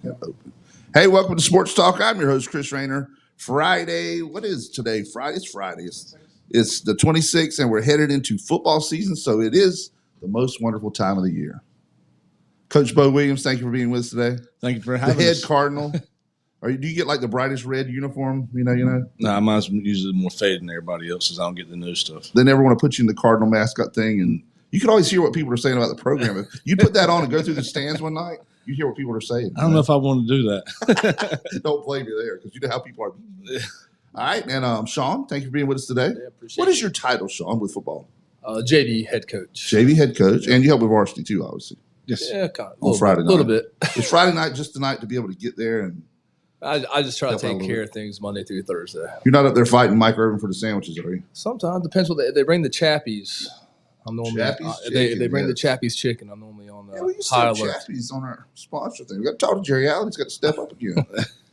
Open. Hey, welcome to Sports Talk. I'm your host, Chris Raynor. Friday, what is today? Friday. It's Friday. It's the 26th, and we're headed into football season, so it is the most wonderful time of the year. Coach Beau Williams, thank you for being with us today. Thank you for having the head us. Cardinal. Do you get like the brightest red uniform? You know. No, mine's usually more faded than everybody else's. I don't get the new stuff. They never want to put you in the Cardinal mascot thing, and you can always hear what people are saying about the program. If you put that on and go through the stands one night, you hear what people are saying. I don't know if I want to do that. Don't blame you there, because you know how people are. All right, and Sean, thank you for being with us today. Yeah, appreciate What is your title, Sean, with football? JV head coach. JV head coach, and you help with varsity too, obviously. Yes. Yeah, kind of, On Friday night. A little bit. It's Friday night, just tonight, to be able to get there, and I just try to Help out a take little care bit. of things Monday through Thursday. you're not up there fighting Mike Irvin for the sandwiches, are you? Sometimes depends what they bring the Chappies. I'm normally Chappies they chicken, bring the yes. Chappies chicken. I'm normally on the Yeah, we used to high have alert. Chappies on our sponsor thing. We got to talk to Jerry Allen. He's got to step up again.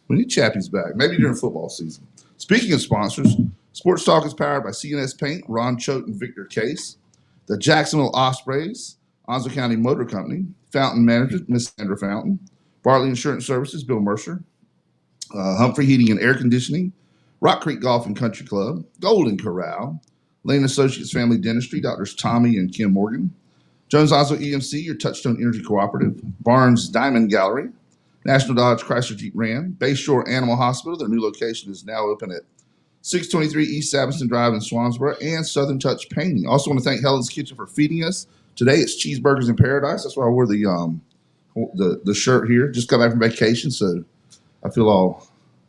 We need Chappies back, maybe during football season. Speaking of sponsors, Sports Talk is powered by CNS Paint, Ron Choate and Victor Case, the Jacksonville Ospreys, Onslow County Motor Company, Fountain Management, Miss Sandra Fountain, Bartley Insurance Services, Bill Mercer, Humphrey Heating and Air Conditioning, Rock Creek Golf and Country Club, Golden Corral, Lane Associates Family Dentistry, Doctors Tommy and Kim Morgan, Jones Oslo EMC, your Touchstone Energy Cooperative, Barnes Diamond Gallery, National Dodge Chrysler Jeep Ram, Bayshore Animal Hospital. Their new location is now open at 623 East Saviston Drive in Swansboro, and Southern Touch Painting. Also want to thank Helen's Kitchen for feeding us. Today it's Cheeseburgers in Paradise. That's why I wore the shirt here. Just got back from vacation, so I feel all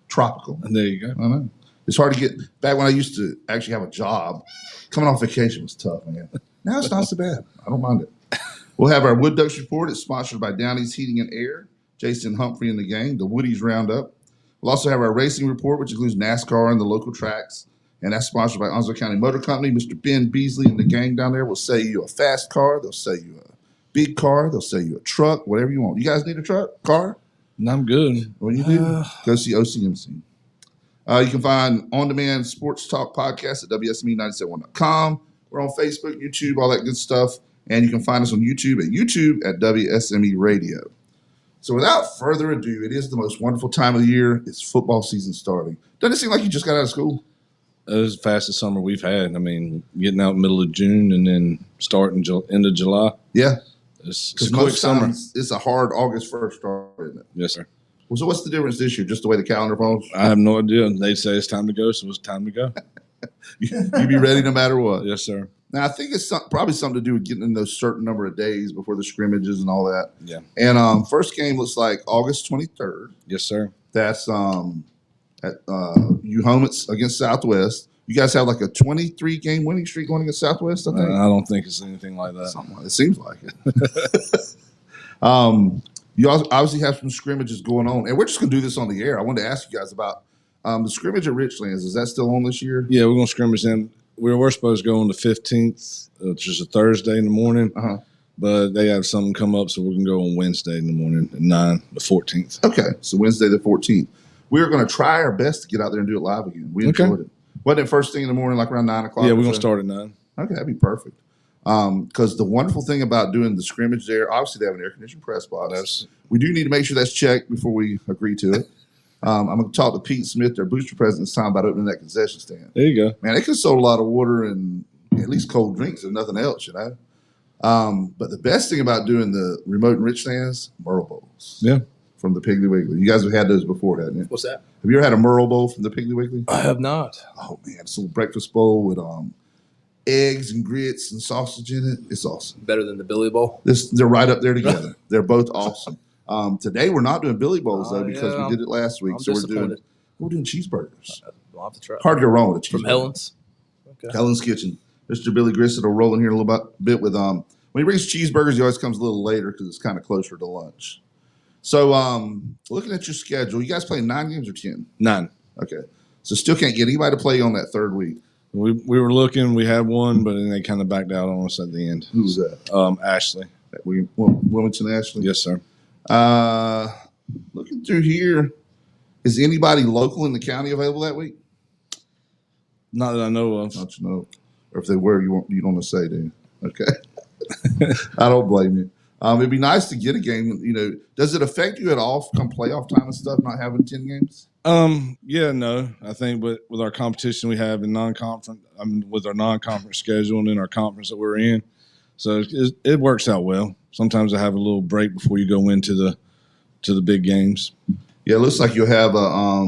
tropical. And there you go. I know. It's hard to get back when I used to actually have a job. Coming off vacation was tough, man. Now it's not so bad. I don't mind it. We'll have our Wood Ducks Report. It's sponsored by Downey's Heating and Air, Jason Humphrey and the gang, the Woodies Roundup. We'll also have our Racing Report, which includes NASCAR and the local tracks. And that's sponsored by Onslow County Motor Company. Mr. Ben Beasley and the gang down there will sell you a fast car. They'll sell you a big car. They'll sell you a truck, whatever you want. You guys need a car? And I'm good. What do you do? Go see OCMC. You can find on-demand sports talk podcasts at WSME971.com. We're on Facebook, YouTube, all that good stuff. And you can find us on YouTube at WSME Radio. So without further ado, it is the most wonderful time of the year. It's football season starting. Doesn't it seem like you just got out of school? It was the fastest summer we've had. I mean, getting out middle of June and then starting end of July. Yeah. It's Because a quick most summer. times it's a hard August 1st start, isn't it? Yes, sir. Well, so what's the difference this year? Just the way the calendar falls? I have no idea. They say it's time to go, so it's time to go. You be ready no matter what. Yes, sir. Now, I think it's probably something to do with getting in those certain number of days before the scrimmages and all that. Yeah. And first game looks like August 23rd. Yes, sir. That's at UHOMITS against Southwest. You guys have like a 23-game winning streak going against Southwest, I think? I don't think it's anything like that. It seems like it. You obviously have some scrimmages going on. And we're just going to do this on the air. I wanted to ask you guys about the scrimmage at Richlands. Is that still on this year? Yeah, we're going to scrimmage them. We're supposed to go on the 15th, which is a Thursday in the morning. Uh-huh. But they have something come up, so we're going to go on Wednesday in the morning at 9, the 14th. Okay, so Wednesday the 14th. We're going to try our best to get out there and do it live again. We enjoyed it. Wasn't it first thing in the morning, like around 9 o'clock? Yeah, we're going to start at 9. Okay, that'd be perfect. Because the wonderful thing about doing the scrimmage there, obviously they have an air-conditioned press box. We do need to make sure that's checked before we agree to it. I'm going to talk to Pete Smith, their booster president, this time about opening that concession stand. There you go. Man, they could have sold a lot of water and at least cold drinks and nothing else, you know. But the best thing about doing the remote enriched stands, Merle Bowls. Yeah. From the Piggly Wiggly. You guys have had those before, haven't you? What's that? Have you ever had a Merle Bowl from the Piggly Wiggly? I have not. Oh, man. It's a little breakfast bowl with eggs and grits and sausage in it. It's awesome. Better than the Billy Bowl? They're right up there together. They're both awesome. Today we're not doing Billy Bowls, though, because we did it last week. I'm So disappointed. we're doing cheeseburgers. We'll have to try. Hard to go wrong with a cheeseburger. From Helen's? Okay. Helen's Kitchen. Mr. Billy Grissett will roll in here a little bit with when he brings cheeseburgers, he always comes a little later because it's kind of closer to lunch. So looking at your schedule, you guys playing 9 games or 10? 9. Okay. So still can't get anybody to play on that third week. We were looking. We had one, but then they kind of backed out on us at the end. Who was that? Ashley. Wilmington Ashley? Yes, sir. Looking through here, is anybody local in the county available that week? Not that I know of. Not to know. Or if they were, you don't want to say, do you? Okay. I don't blame you. It'd be nice to get a game. Does it affect you at all come playoff time and stuff, not having 10 games? Yeah, no. I think with our competition we have in non-conference, with our non-conference schedule and in our conference that we're in, so it works out well. Sometimes I have a little break before you go into the big games. Yeah, it looks like you'll have a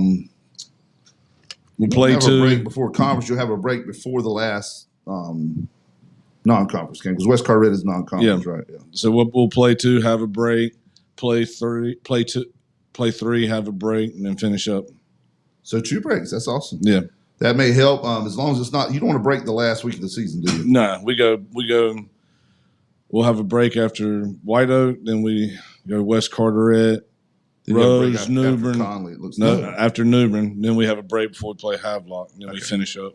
we play a two break before conference. You'll have a break before the last non-conference game because West Carteret is non-conference, right? Yeah. So we'll play two, have a break, play three, have a break, and then finish up. So 2 breaks. That's awesome. Yeah, that may help. As long as it's not, you don't want to break the last week of the season, do you? No, we go. We'll have a break after White Oak, then we go West Carteret, Then you have a break Rose, after New Bern. Conley, it looks After New Bern, then we have a break before we play Havelock, and then we finish up.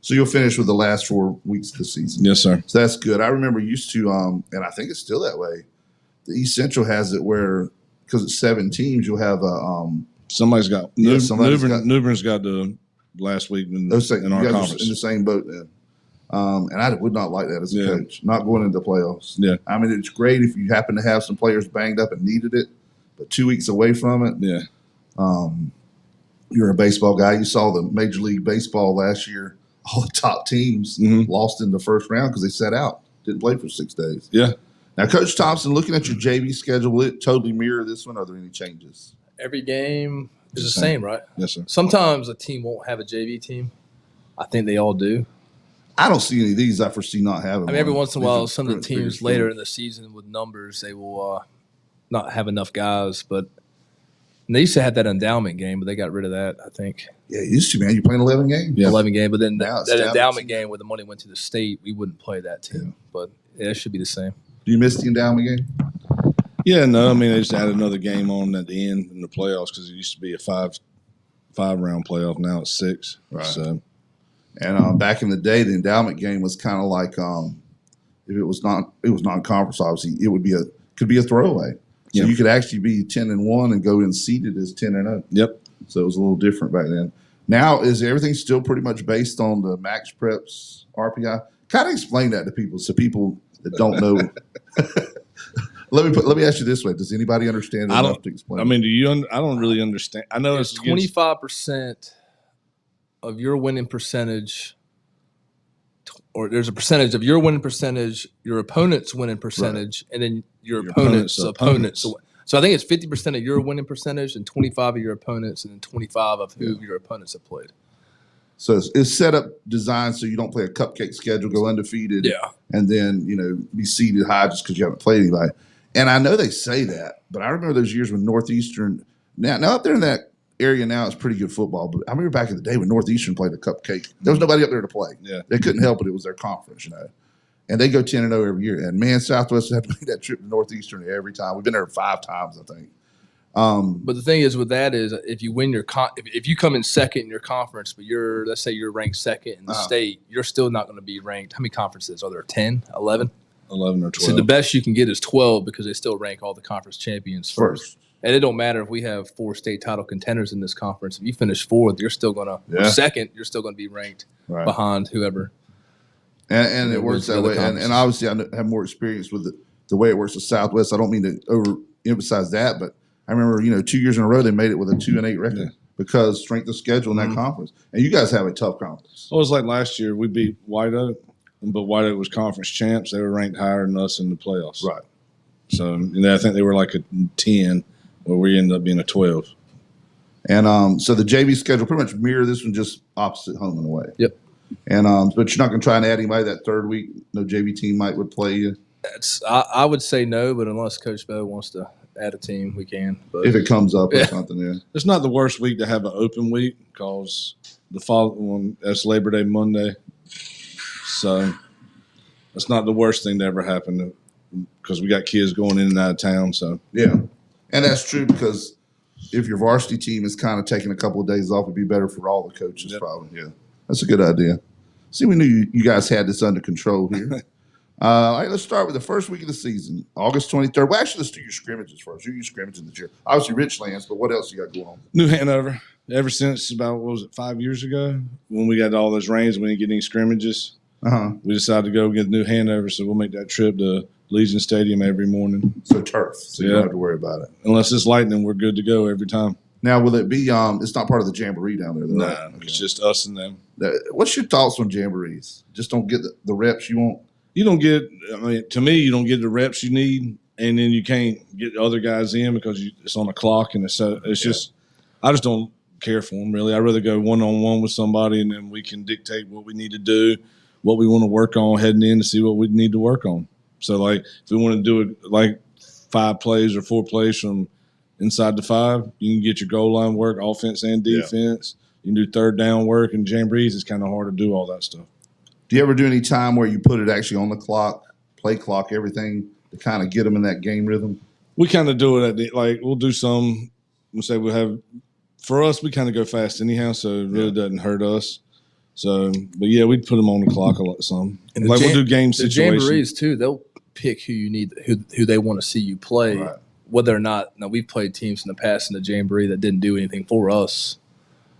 So you'll finish with the last 4 weeks of the season. Yes, sir. So that's good. I remember used to, and I think it's still that way. The East Central has it where, because it's 7 teams, you'll have a Somebody's got Yeah, New Bern's got the last week in our you guys are conference. in the same boat then. And I would not like that as a Yeah. coach, not going into playoffs. Yeah. I mean, it's great if you happen to have some players banged up and needed it, but 2 weeks away from it, Yeah, you're a baseball guy. You saw the Major League Baseball last year. All the top teams lost in the first round because they sat out, didn't play for 6 days. yeah. Now, Coach Thompson, looking at your JV schedule, will it totally mirror this one? Are there any changes? Every game is the Same. same, right? Yes, sir. Sometimes a team won't have a JV team. I think they all do. I don't see any of these. I foresee not having. I mean, every one. once in a These while, are some of the pretty teams strong. later in the season with numbers, they will not have enough guys. But and they used to have that endowment game, but they got rid of that, I think. Yeah, you used to, man. You're playing 11 games. Yeah. 11 game. But then Now it's that down to endowment 2. game where the money went to the state, we wouldn't play that team. But yeah, it should be the same. Do you miss the endowment game? Yeah, no. I mean, they just add another game on at the end in the playoffs because it used to be a five round playoff. Now it's 6. Right. So And back in the day, the endowment game was kind of like if it was non-conference. Obviously, could be a throwaway. So Yeah. you could actually be 10-1 and go in seated as 10-0. yep. So it was a little different back then. Now, is everything still pretty much based on the Max Preps RPI? Kind of explain that to people, so people that don't know. Let me ask you this way: does anybody understand I enough don't- to explain? I mean, I don't really understand. I know It's it's against- 25% of your winning percentage, or there's a percentage of your winning percentage, your opponent's winning percentage, and then your opponent's opponents. So I think it's 50% of your winning percentage and 25 of your opponents, and then 25 of who your opponents have played. So it's set up, designed so you don't play a cupcake schedule, go undefeated, Yeah. and then be seeded high just because you haven't played anybody. And I know they say that, but I remember those years when Northeastern. Now up there in that area now it's pretty good football. But I remember back in the day when Northeastern played a cupcake, there was nobody up there to play. Yeah. They couldn't help it; it was their conference, And they go 10-0 every year. And man, Southwest had to make that trip to Northeastern every time. We've been there 5 times, I think. But the thing is with that is if you win your if you come in second in your conference, but let's say you're ranked second in the state, you're still not going to be ranked. How many conferences are there? 10, 11? 11 or 12. So the best you can get is 12 because they still rank all the conference champions first. And it don't matter if we have 4 state title contenders in this conference. If you finish 4th, you're still going to second. You're still going to be ranked behind whoever. And it works that way. And obviously, I have more experience with the way it works with Southwest. I don't mean to overemphasize that, but I remember 2 years in a row they made it with a 2-8 record because strength of schedule in that conference. And you guys have a tough conference. It was like last year. We beat White Oak, but White Oak was conference champs. They were ranked higher than us in the playoffs. Right. So I think they were like a 10, where we ended up being a 12. And so the JV schedule pretty much mirror this one, just opposite home and away. Yep. And but you're not going to try and add anybody that third week. No JV team would play you I would say no, but unless Coach Beau wants to add a team, we can. But if it comes up or something. Yeah. It's not the worst week to have an open week because the following one, that's Labor Day Monday. So it's not the worst thing to ever happen because we got kids going in and out of town. So Yeah. And that's true because if your varsity team is kind of taking a couple of days off, it'd be better for all the coaches probably. Yeah. That's a good idea. See, we knew you guys had this under control here. All right, let's start with the first week of the season, August 23rd. Well, actually, let's do your scrimmages first. Who are you scrimmaging this year? Obviously, Richlands, but what else you got going on? New Hanover. Ever since about, 5 years ago when we got all those rains, we didn't get any scrimmages. Uh-huh. We decided to go get New Hanover, so we'll make that trip to Legion Stadium every morning. So turf, so you don't have to worry about it. Unless it's lightning, we're good to go every time. Now, will it be? It's not part of the jamboree down there, though, No, right? it's just us and them. What's your thoughts on jamborees? Just don't get the reps you want. You don't get. I mean, to me, you don't get the reps you need, and then you can't get other guys in because it's on a clock, and it's just. I just don't care for them really. I'd rather go one-on-one with somebody, and then we can dictate what we need to do, what we want to work on heading in to see what we need to work on. So, like, if we want to do it like 5 plays or 4 plays from inside the 5, you can get your goal line work, offense and defense. You can do third down work, and jamborees it's kind of hard to do all that stuff. Do you ever do any time where you put it actually on the clock, play clock, everything to kind of get them in that game rhythm? We kind of do it we'll do some. We'll say we'll have. For us, we kind of go fast anyhow, so it really doesn't hurt us. So, but yeah, we'd put them on the clock a lot. Some And we'll do game situations. The jamborees too. They'll pick who you need, who they want to see you play, whether or not. Now we've played teams in the past in the jamboree that didn't do anything for us.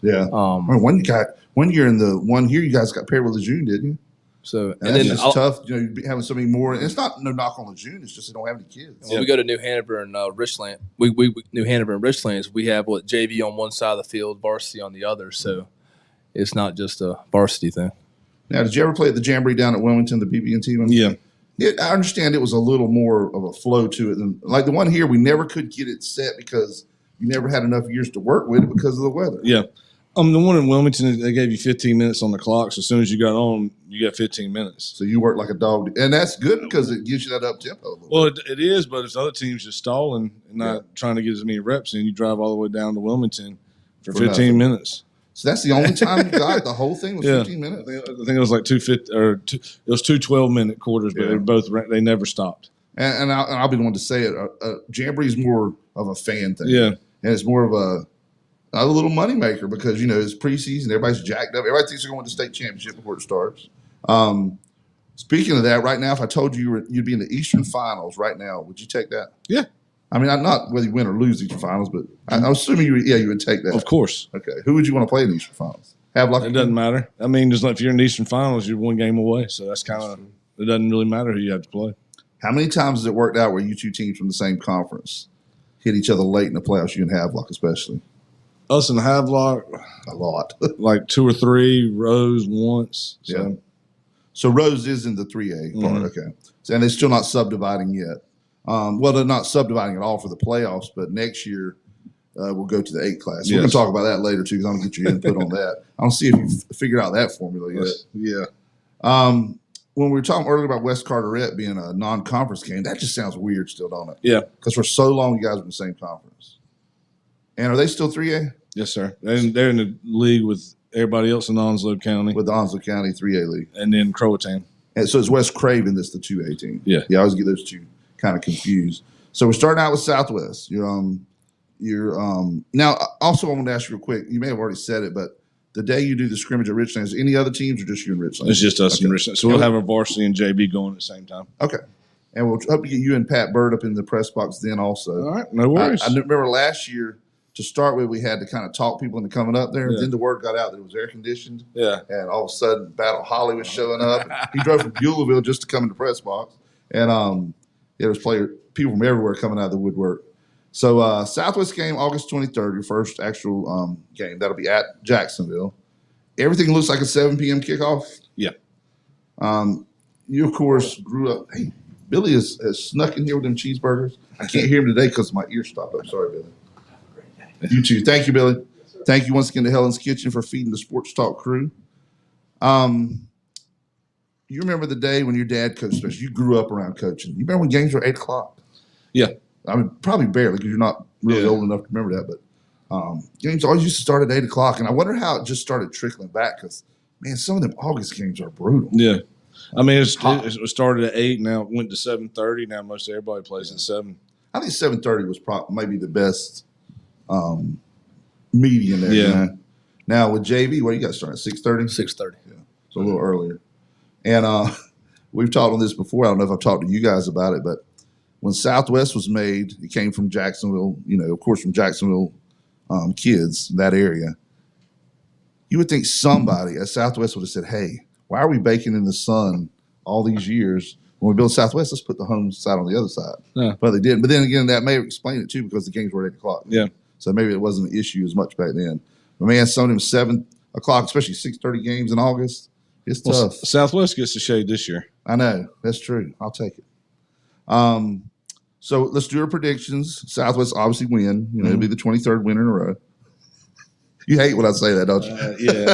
Yeah. One year you guys got paired with Lejeune, didn't you? So and then it's tough, having so many more. And it's not no knock on Lejeune. It's just they don't have any kids. When we go to New Hanover and Richland, New Hanover and Richlands, we have JV on one side of the field, varsity on the other. So it's not just a varsity thing. Now, did you ever play at the jamboree down at Wilmington, the BB&T one? Yeah. I understand it was a little more of a flow to it than like the one here. We never could get it set because you never had enough years to work with it because of the weather. Yeah. The one in Wilmington, they gave you 15 minutes on the clock. So as soon as you got on, you got 15 minutes. So you work like a dog. And that's good because it gives you that up tempo. Well, it is, but if other teams just stalling and not trying to get as many reps in, you drive all the way down to Wilmington for 15 minutes. So that's the only time you got the whole thing was 15 minutes? I think it was like it was 2 12-minute quarters, but they never stopped. And I'll be the one to say it. Jamboree is more of a fan thing. Yeah. And it's more of a little moneymaker because, it's preseason. Everybody's jacked up. Everybody thinks they're going to state championship before it starts. Speaking of that, right now, if I told you you'd be in the Eastern Finals right now, would you take that? Yeah. I mean, not whether you win or lose Eastern Finals, but I'm assuming you would take that. Of course. Okay. Who would you want to play in the Eastern Finals? It doesn't matter. I mean, just like if you're in the Eastern Finals, you're 1 game away. So that's kind of – it doesn't really matter who you have to play. How many times has it worked out where you two teams from the same conference hit each other late in the playoffs, you and Havelock especially? Us and Havelock, a lot. Like 2 or 3. Rose once. So. Yeah. So Rose is in the 3A part. Okay. So, and they're still not subdividing yet. Well, they're not subdividing at all for the playoffs, but next year we'll go to the 8 class. We're going to talk about that later too because I'm going to get your input on that. I don't see if you've figured out that formula yet. Yeah. When we were talking earlier about West Carteret being a non-conference game, that just sounds weird still, don't it? Yeah. Because for so long you guys were in the same conference. And are they still 3A? Yes, sir. They're in the league with everybody else in Onslow County. With the Onslow County 3A league. And then Croatan. And so it's West Craven that's the 2A team. Yeah. Yeah, I always get those two kind of confused. So we're starting out with Southwest. Now also I want to ask you real quick. You may have already said it, but the day you do the scrimmage at Richland, is any other teams or just you and Richland? It's just us and Richland. So we'll have our varsity and JB going at the same time. Okay. And we'll hope to get you and Pat Bird up in the press box then also. All right. No worries. I remember last year to start with, we had to kind of talk people into coming up there. Yeah. Then the word got out that it was air conditioned. Yeah. And all of a sudden, Battle Holly was showing up. He drove from Beulahville just to come in the press box. And there was people from everywhere coming out of the woodwork. So Southwest game, August 23rd, your first actual game. That'll be at Jacksonville. Everything looks like a 7 p.m. kickoff. Yeah. You, of course, grew up. Hey, Billy has snuck in here with them cheeseburgers. I can't hear him today because my ear stopped up. Sorry, Billy. You too. Thank you, Billy. Thank you once again to Helen's Kitchen for feeding the Sports Talk crew. You remember the day when your dad coached, especially you grew up around coaching. You remember when games were 8 o'clock? Yeah. I mean, probably barely because you're not really old enough to remember that. But games always used to start at 8 o'clock. And I wonder how it just started trickling back because, man, some of them August games are brutal. Yeah. I mean, it started at 8, now it went to 7:30. Now most everybody plays at 7. I think 7:30 was maybe the best median there. Yeah. You know? Now with JV, what do you got starting? 6:30? 6:30. Yeah. So a little earlier. And we've talked on this before. I don't know if I've talked to you guys about it, but when Southwest was made, it came from Jacksonville, of course, from Jacksonville kids, that area. You would think somebody at Southwest would have said, hey, why are we baking in the sun all these years when we build Southwest, let's put the home side on the other side. Yeah. But they did. But then again, that may explain it too because the games were at 8 o'clock. Yeah. So maybe it wasn't an issue as much back then. But man, some of them 7 o'clock, especially 6:30 games in August, it's tough. Southwest gets the shade this year. I know. That's true. I'll take it. So let's do our predictions. Southwest obviously win. You know, it'll be the 23rd win in a row. You hate when I say that, don't you? Yeah.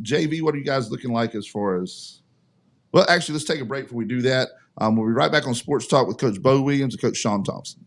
JV, what are you guys looking like as far as? Well, actually, let's take a break before we do that. We'll be right back on Sports Talk with Coach Beau Williams and Coach Sean Thompson.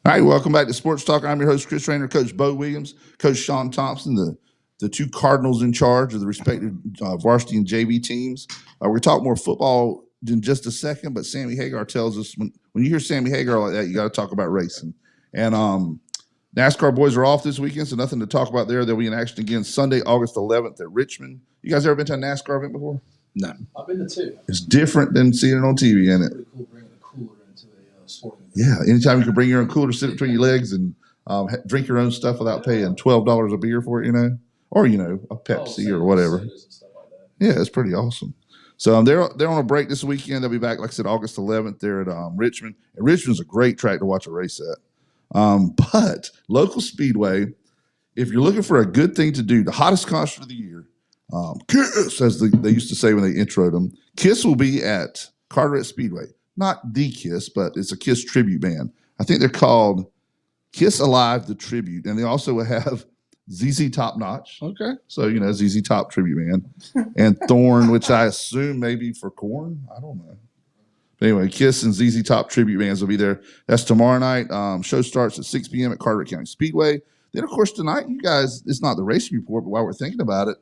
All right, welcome back to Sports Talk. I'm your host, Chris Raynor, Coach Beau Williams, Coach Sean Thompson, the two Cardinals in charge of the respective varsity and JV teams. We're going to talk more football in just a second, but Sammy Hagar tells us when you hear Sammy Hagar like that, you got to talk about racing. And NASCAR boys are off this weekend, so nothing to talk about there. They'll be in action again Sunday, August 11th at Richmond. You guys ever been to a NASCAR event before? No. I've been to two. It's different than seeing it on TV, isn't it? Pretty cool bringing a cooler into a sporting event. Yeah, anytime you can bring your own cooler, sit between your legs, and drink your own stuff without paying $12 a beer for it, or a Pepsi or whatever. And stuff like that. Yeah, it's pretty awesome. So they're on a break this weekend. They'll be back, like I said, August 11th. They're at Richmond, and Richmond's a great track to watch a race at. But local speedway, if you're looking for a good thing to do, the hottest concert of the year, Kiss, as they used to say when they introed them, Kiss will be at Carteret Speedway. Not the Kiss, but it's a Kiss tribute band. I think they're called Kiss Alive, the Tribute. And they also have ZZ Top Notch. Okay. So, ZZ Top tribute band. And Thorn, which I assume maybe for Korn. I don't know. But anyway, Kiss and ZZ Top tribute bands will be there. That's tomorrow night. Show starts at 6 p.m. at Carteret County Speedway. Then, of course, tonight, you guys, it's not the racing report, but while we're thinking about it,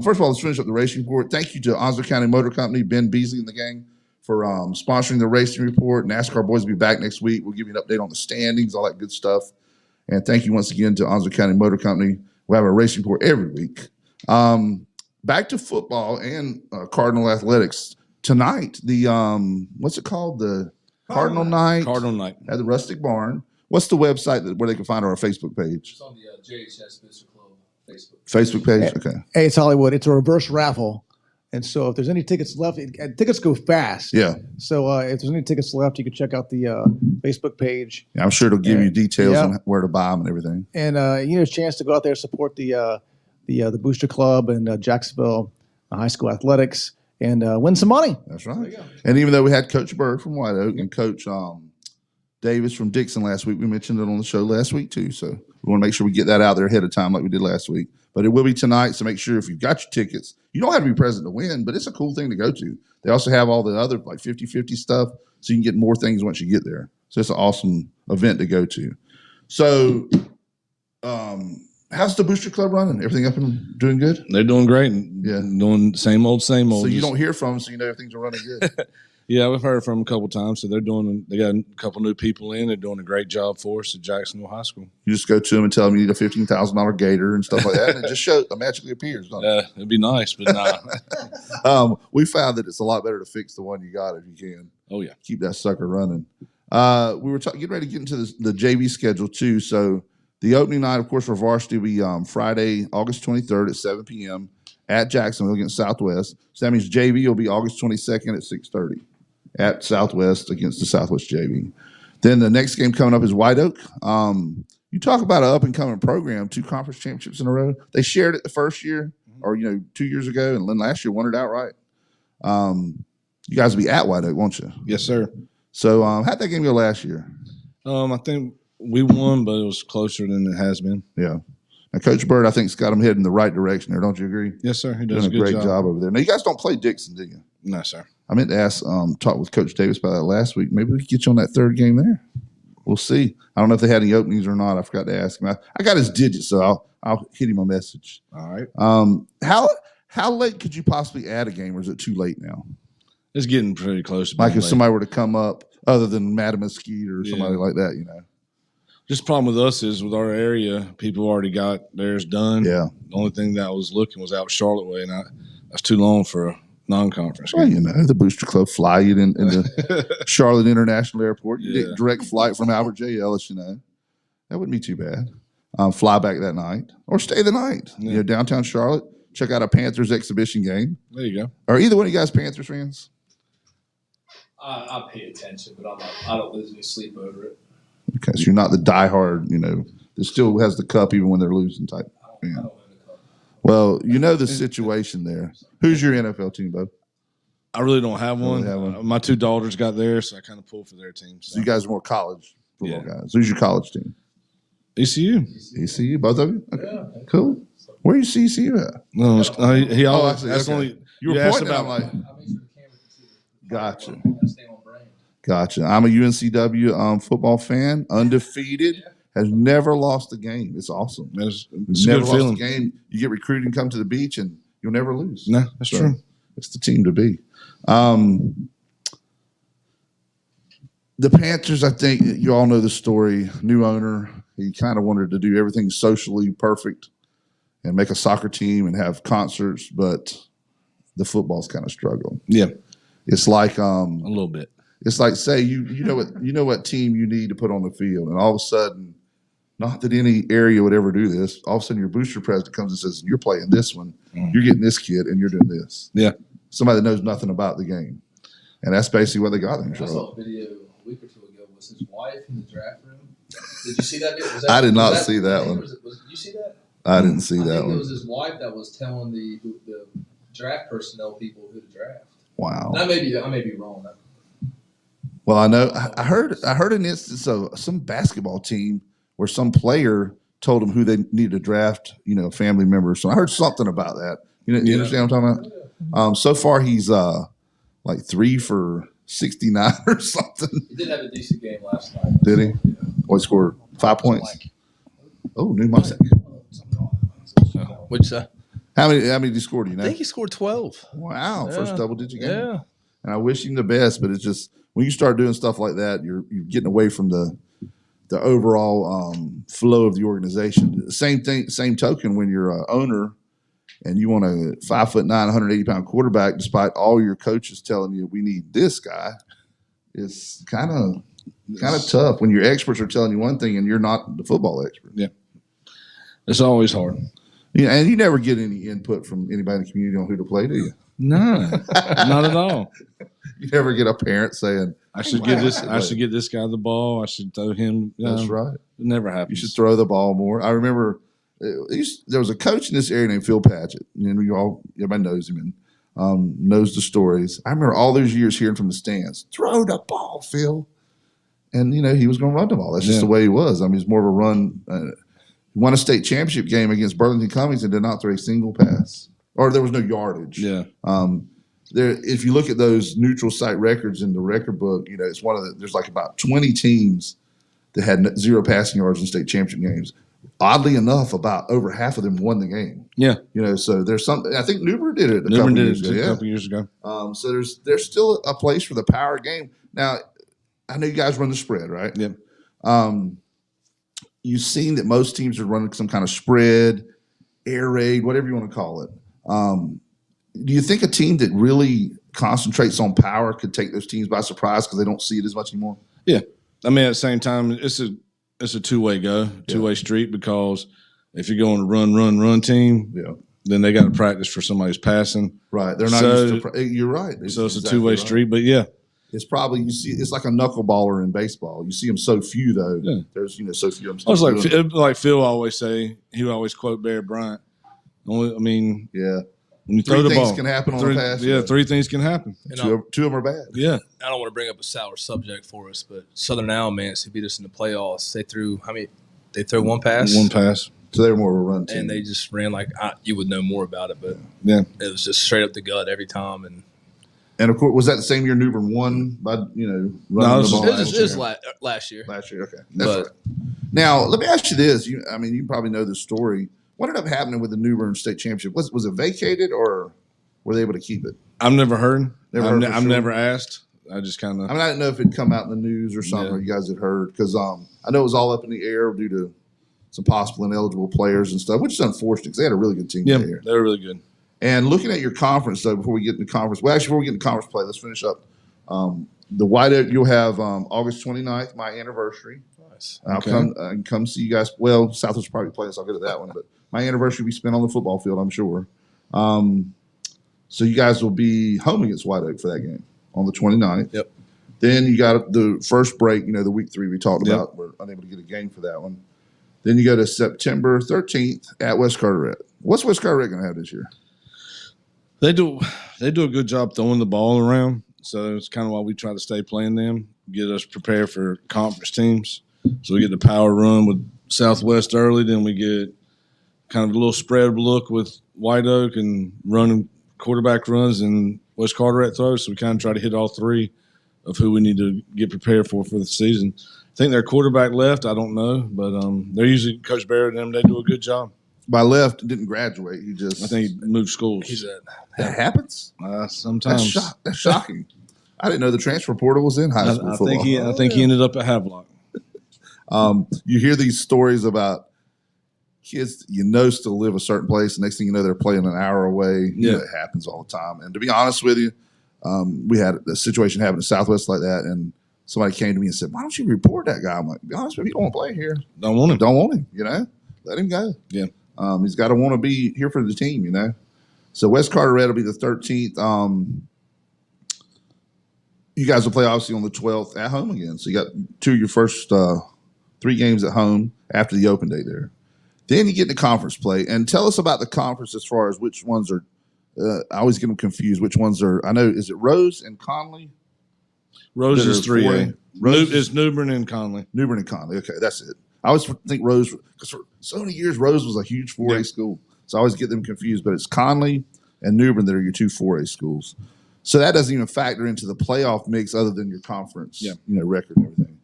first of all, let's finish up the racing report. Thank you to Onslow County Motor Company, Ben Beasley and the gang, for sponsoring the racing report. NASCAR boys will be back next week. We'll give you an update on the standings, all that good stuff. And thank you once again to Onslow County Motor Company. We'll have a racing report every week. Back to football and Cardinal athletics. Tonight, the what's it called? The Cardinal Night. Cardinal Night. At the Rustic Barn. What's the website where they can find our Facebook page? It's on the JHS Booster Club Facebook page? Okay. Hey, it's Hollywood. It's a reverse raffle. And so if there's any tickets left, tickets go fast. Yeah. So if there's any tickets left, you can check out the Facebook page. Yeah, I'm sure it'll give you details on where to buy them and everything. And a chance to go out there, support the Booster Club and Jacksonville High School athletics, and win some money. That's right. And even though we had Coach Bird from White Oak and Coach Davis from Dixon last week, we mentioned it on the show last week too. So we want to make sure we get that out there ahead of time like we did last week. But it will be tonight, so make sure if you've got your tickets, you don't have to be present to win, but it's a cool thing to go to. They also have all the other like 50-50 stuff, so you can get more things once you get there. So it's an awesome event to go to. So how's the Booster Club running? Everything up and doing good? They're doing great. Yeah. Doing same old. So you don't hear from them, so you know things are running good. Yeah, we've heard from them a couple times. So they got a couple new people in. They're doing a great job for us at Jacksonville High School. You just go to them and tell them you need a $15,000 gator and stuff like that, and it just magically appears. It'd be nice, but nah. We found that it's a lot better to fix the one you got if you can. Oh yeah, keep that sucker running. We were getting ready to get into the JV schedule too. So the opening night, of course, for varsity will be Friday, August 23rd at 7 p.m. at Jacksonville against Southwest. So that means JV will be August 22nd at 6:30 at Southwest against the Southwest JV. Then the next game coming up is White Oak. You talk about an up-and-coming program, 2 conference championships in a row. They shared it the first year or, 2 years ago, and then last year won it outright. You guys will be at White Oak, won't you? Yes, sir. So how'd that game go last year? I think we won, but it was closer than it has been. Yeah. Now, Coach Bird, I think, has got them heading in the right direction there. Don't you agree? Yes, sir. He does a good great job over there. Now, you guys don't play Dixon, do you? No, sir. I meant to ask, talk with Coach Davis about that last week. Maybe we could get you on that third game there. We'll see. I don't know if they had any openings or not. I forgot to ask him. I got his digits, so I'll hit him a message. All right. How late could you possibly add a game, or is it too late now? It's getting pretty close. Like if somebody were to come up, other than Madam Mesquite or somebody like that, Just the problem with us is with our area, people already got theirs done. Yeah. The only thing that I was looking was out Charlotte way, and that's too long for a non-conference game. Well, the Booster Club fly you into Charlotte International Airport. You get direct flight from Albert J. Ellis, That wouldn't be too bad. Fly back that night or stay the night. Yeah. Downtown Charlotte, check out a Panthers exhibition game. There you go. Are either one of you guys Panthers fans? I pay attention, but I don't lose any sleep over it. Okay, so you're not the diehard, that still has the cup even when they're losing type. I don't win the cup. Well, the situation there. Who's your NFL team, Bo? I really don't have one. My 2 daughters got theirs, so I kind of pull for their team. So you guys are more college football guys. Who's your college team? ECU. ECU, both of you? Okay, cool. Where you see ECU at? No, he always. That's only you were pointing. I'm like, I make sure the camera can see it. gotcha. I stay on brand. Gotcha. I'm a UNCW football fan, undefeated, has never lost a game. It's awesome. It's Never a good lost feeling. a game. You get recruited and come to the beach, and you'll never lose. No, that's true. It's the team to be. The Panthers, I think you all know the story. New owner, he kind of wanted to do everything socially perfect and make a soccer team and have concerts, but the football's kind of struggled. Yeah, It's like a little bit. It's like, say you know what team you need to put on the field, and all of a sudden, not that any area would ever do this, all of a sudden your booster president comes and says, "You're playing this one, you're getting this kid, and you're doing this." Yeah, somebody that knows nothing about the game, and that's basically what they got in I saw Charlotte. a video a week or two ago. Was his wife in the draft room? Did you see that? I did not see that one. Did you see that? I didn't see I that think it one. was his wife that was telling the draft personnel people who to draft. Wow. And I may be wrong. Well, I know I heard an instance of some basketball team where some player told them who they needed to draft, a family member. So I heard something about that. You understand what I'm talking about? So far he's like 3 for 69 or something. He did have a decent game last night. Did he? Well, he scored 5 points. Oh, new mic. What'd you say? How many did he score? Do you know? I think he scored 12. Wow, first Yeah. double-digit game. Yeah. And I wish him the best, but it's just when you start doing stuff like that, you're getting away from the overall flow of the organization. Same thing, same token when you're an owner and you want a 5'9", 180-pound quarterback, despite all your coaches telling you we need this guy. It's kind of tough when your experts are telling you one thing and you're not the football expert. Yeah, it's always hard. Yeah, and you never get any input from anybody in the community on who to play, do you? No, not at all. You never get a parent saying, I should get this guy the ball. I should throw him. "That's right. It never happens. You should throw the ball more." I remember there was a coach in this area named Phil Patchett. Everybody knows him and knows the stories. I remember all those years hearing from the stands, "Throw the ball, Phil." And, he was going to run the ball. That's just the way he was. I mean, he's more of a run. He won a state championship game against Burlington Cummings and did not throw a single pass. Or there was no yardage. Yeah. If you look at those neutral site records in the record book, it's there's like about 20 teams that had 0 passing yards in state championship games. Oddly enough, about over half of them won the game. Yeah. So there's something. I think Newbern did it a couple years ago. So there's still a place for the power game. Now, I know you guys run the spread, right? Yeah. You've seen that most teams are running some kind of spread, air raid, whatever you want to call it. Do you think a team that really concentrates on power could take those teams by surprise because they don't see it as much anymore? Yeah. I mean, at the same time, it's a two-way two-way street, because if you're going to run team, then they got to practice for somebody's passing. Right. They're not used to you're right. So it's a two-way street, but yeah. It's probably, it's like a knuckleballer in baseball. You see them so few, though. Yeah. There's, so few of them. Like Phil always say, he would always quote Barry Bryant. When you throw the ball, 3 things can happen on a pass. Yeah, 3 things can happen. Two of them are bad. Yeah. I don't want to bring up a sour subject for us, but Southern Alamance, they beat us in the playoffs. They threw They threw 1 pass. 1 pass. So they were more of a run team. And they just ran you would know more about it, but yeah, it was just straight up the gut every time. And of course, was that the same year Newbern won by running the ball? It was last year. Last year, okay. That's right. Now, let me ask you this. You probably know this story. What ended up happening with the Newbern State Championship? Was it vacated, or were they able to keep it? I've never heard. I've sure. never asked. I just kind of. I didn't know if it'd come out in the news or something, or you guys had heard, because I know it was all up in the air due to some possible ineligible players and stuff, which is unfortunate because they had a really good team that year. They were really good. And looking at your conference, though, before we get into conference, before we get into conference play, let's finish up. The White Oak, you'll have August 29th, my anniversary. Nice. I'll come see you guys. Well, Southwest will probably play us. I'll go to that one. But my anniversary will be spent on the football field, I'm sure. So you guys will be home against White Oak for that game on the 29th. Yep. Then you got the first break, the week 3 we talked about. We're unable to get a game for that one. Then you go to September 13th at West Carteret. What's West Carteret going to have this year? They do a good job throwing the ball around, so it's kind of why we try to stay playing them, get us prepared for conference teams. So we get the power run with Southwest early, then we get kind of a little spread look with White Oak and running quarterback runs and West Carteret throws. So we kind of try to hit all 3 of who we need to get prepared for the season. I think their quarterback left. I don't know, but they're usually Coach Barrett and them. They do a good job. By left, didn't graduate. He just. I think he moved schools. That happens. Sometimes that's shocking. I didn't know the transfer portal was in high school football. I think he ended up at Havelock. You hear these stories about kids still live a certain place, and next thing you know, they're playing an hour away. It happens all the time. And to be honest with you, we had a situation happen in Southwest like that, and somebody came to me and said, "Why don't you report that guy?" I'm like, "Be honest with you, he don't want to play here. Don't want him. Let him go. Yeah. He's got to want to be here for the team. So West Carteret will be the 13th. You guys will play obviously on the 12th at home again. So you got 2 of your first 3 games at home after the open day there. Then you get into conference play. And tell us about the conference as far as which ones are I always get them confused. Which ones are – I know – is it Rose and Conley? Rose is 3A. Rose is New Bern and Conley. New Bern and Conley. Okay, that's it. I always think Rose – because for so many years Rose was a huge 4A school. So I always get them confused. But it's Conley and New Bern that are your 2 4A schools. So that doesn't even factor into the playoff mix other than your conference, record and everything.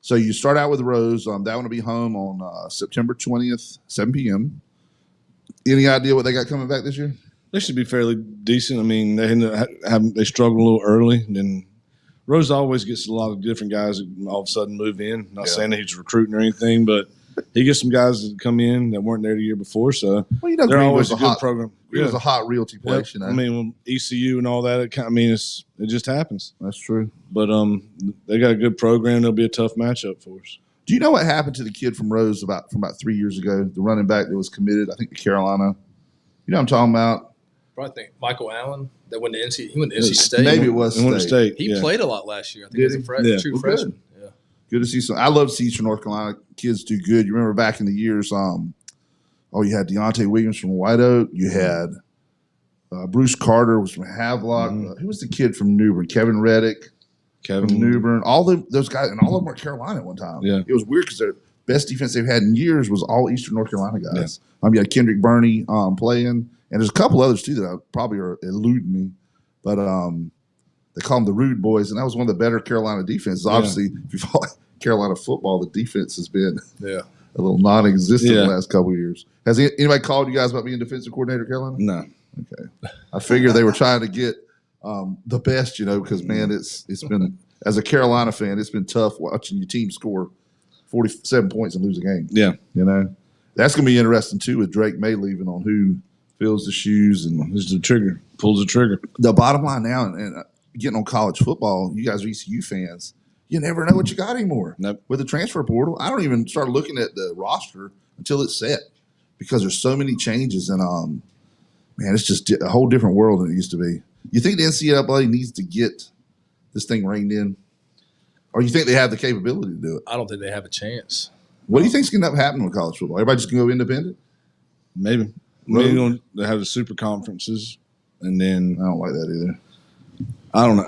So you start out with Rose. That one will be home on September 20th, 7 p.m. Any idea what they got coming back this year? They should be fairly decent. I mean, they struggled a little early. And then Rose always gets a lot of different guys that all of a sudden move in. Not saying that he's recruiting or anything, but he gets some guys that come in that weren't there the year before. So they're always a good program. It was a hot realty place, I mean, ECU and all that. It just happens. That's true. But they got a good program. It'll be a tough matchup for us. Do you know what happened to the kid from Rose from about 3 years ago? The running back that was committed, I think, to Carolina. You know what I'm talking about? I think Michael Allen that went to NC. He went to NC State. Maybe it was State. He played a lot last year. I think he was a true freshman. Yeah. Good to see some. I love to see Eastern North Carolina kids do good. You remember back in the years, you had Deontay Williams from White Oak. You had Bruce Carter was from Havelock. Who was the kid from New Bern? Kevin Reddick from New Bern. All those guys, and all of them were Carolina at one time. Yeah. It was weird because their best defense they've had in years was all Eastern North Carolina guys. Yeah. You had Kendrick Burney playing, and there's a couple others too that probably are eluding me, but they call them the Rude Boys, and that was one of the better Carolina defenses. Obviously, if you follow Carolina football, the defense has been a little non-existent the last couple of years. Has anybody called you guys about being defensive coordinator at Carolina? No. Okay. I figure they were trying to get the best, because, man, it's been, as a Carolina fan, it's been tough watching your team score 47 points and lose a game. Yeah. That's going to be interesting, too, with Drake May leaving on who fills the shoes and pulls the trigger. The bottom line now, and getting on college football, you guys are ECU fans, you never know what you got anymore. Nope. With the transfer portal, I don't even start looking at the roster until it's set because there's so many changes. And, man, it's just a whole different world than it used to be. You think the NCAA needs to get this thing reined in? Or you think they have the capability to do it? I don't think they have a chance. What do you think's going to happen with college football? Everybody just going to go independent? Maybe. Maybe they have the super conferences, and then I don't like that either. I don't know.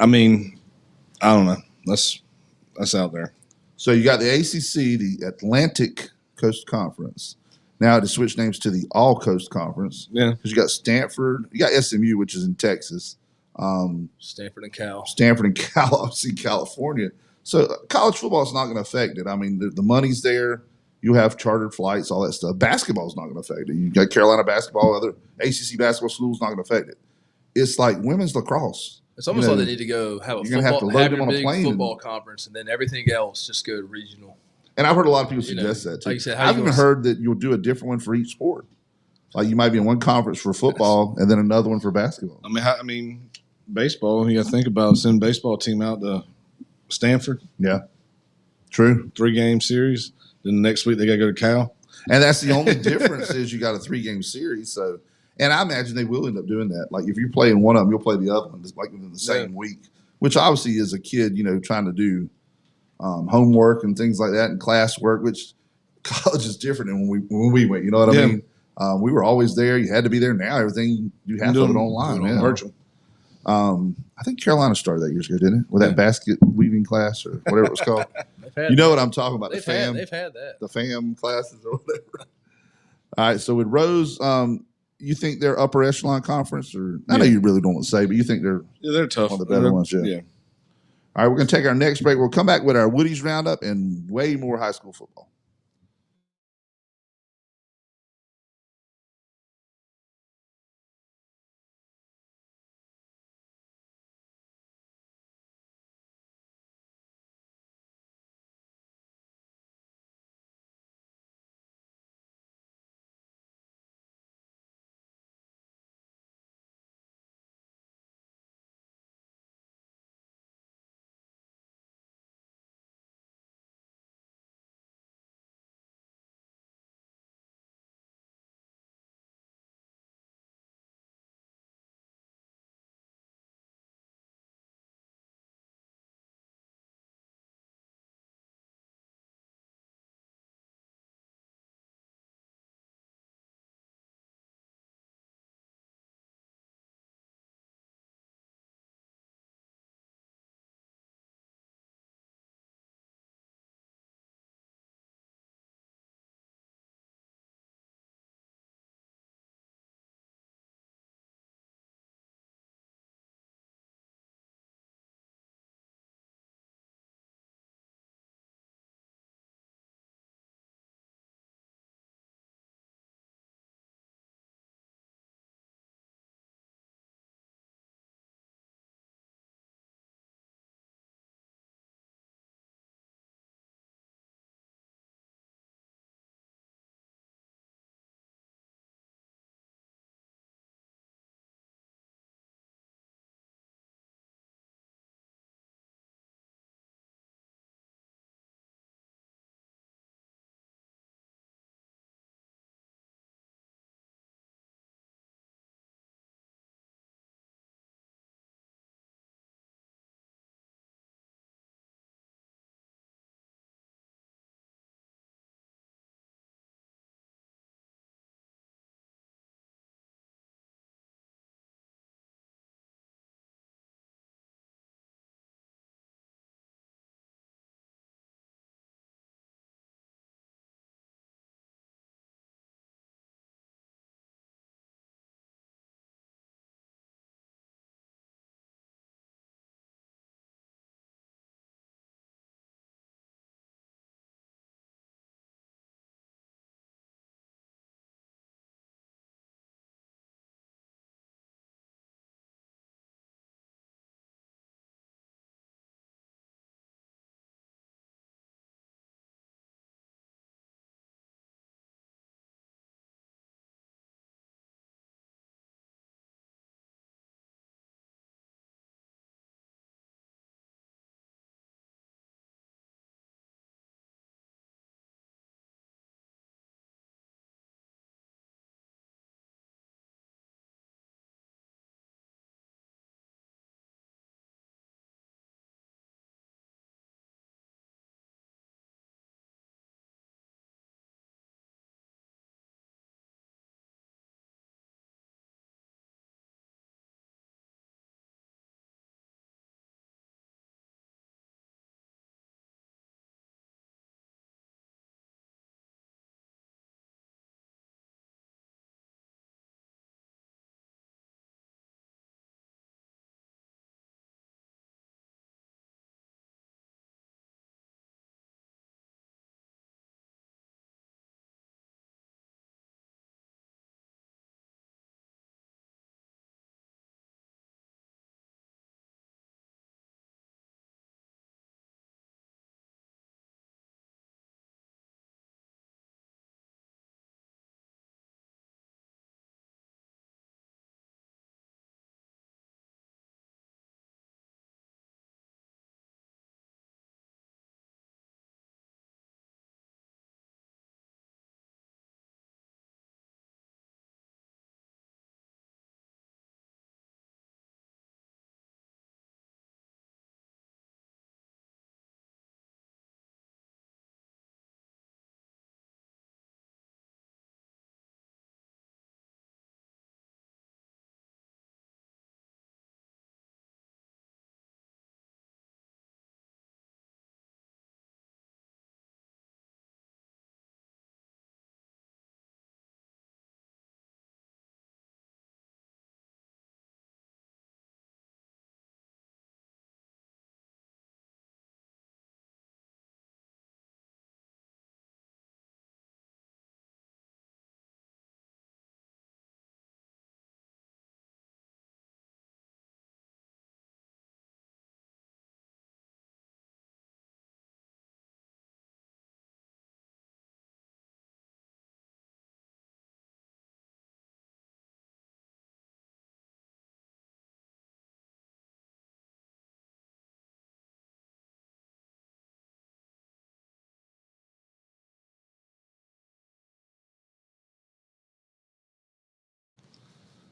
I don't know. That's out there. So you got the ACC, the Atlantic Coast Conference. Now to switch names to the All Coast Conference. Yeah. Because you got Stanford, you got SMU, which is in Texas. Stanford and Cal, obviously California. So college football is not going to affect it. I mean, the money's there. You have chartered flights, all that stuff. Basketball is not going to affect it. You got Carolina basketball, other ACC basketball schools not going to affect it. It's like women's lacrosse. It's almost like they need to go have a football conference, and then everything else just go regional. And I've heard a lot of people suggest that too. Like you said, I've even heard that you'll do a different one for each sport. Like you might be in one conference for football and then another one for basketball. I mean, baseball. You got to think about sending baseball team out to Stanford. Yeah, true. 3-game series. Then the next week they got to go to Cal. And that's the only difference is you got a 3-game series. So, and I imagine they will end up doing that. Like if you're playing one of them, you'll play the other one just like within the same week. Which obviously is a kid, trying to do homework and things like that and classwork. Which college is different than when we went. You know what I mean? We were always there. You had to be there. Now everything you have to do it online, virtual. I think Carolina started that years ago, didn't it? With that basket weaving class or whatever it was called. You know what I'm talking about? They've had that. The FAM classes or whatever. All right. So with Rose, you think they're upper echelon conference, or I know you really don't want to say, but you think they're tough. One of the better ones. Yeah. All right, we're going to take our next break. We'll come back with our Woody's Roundup and way more high school football.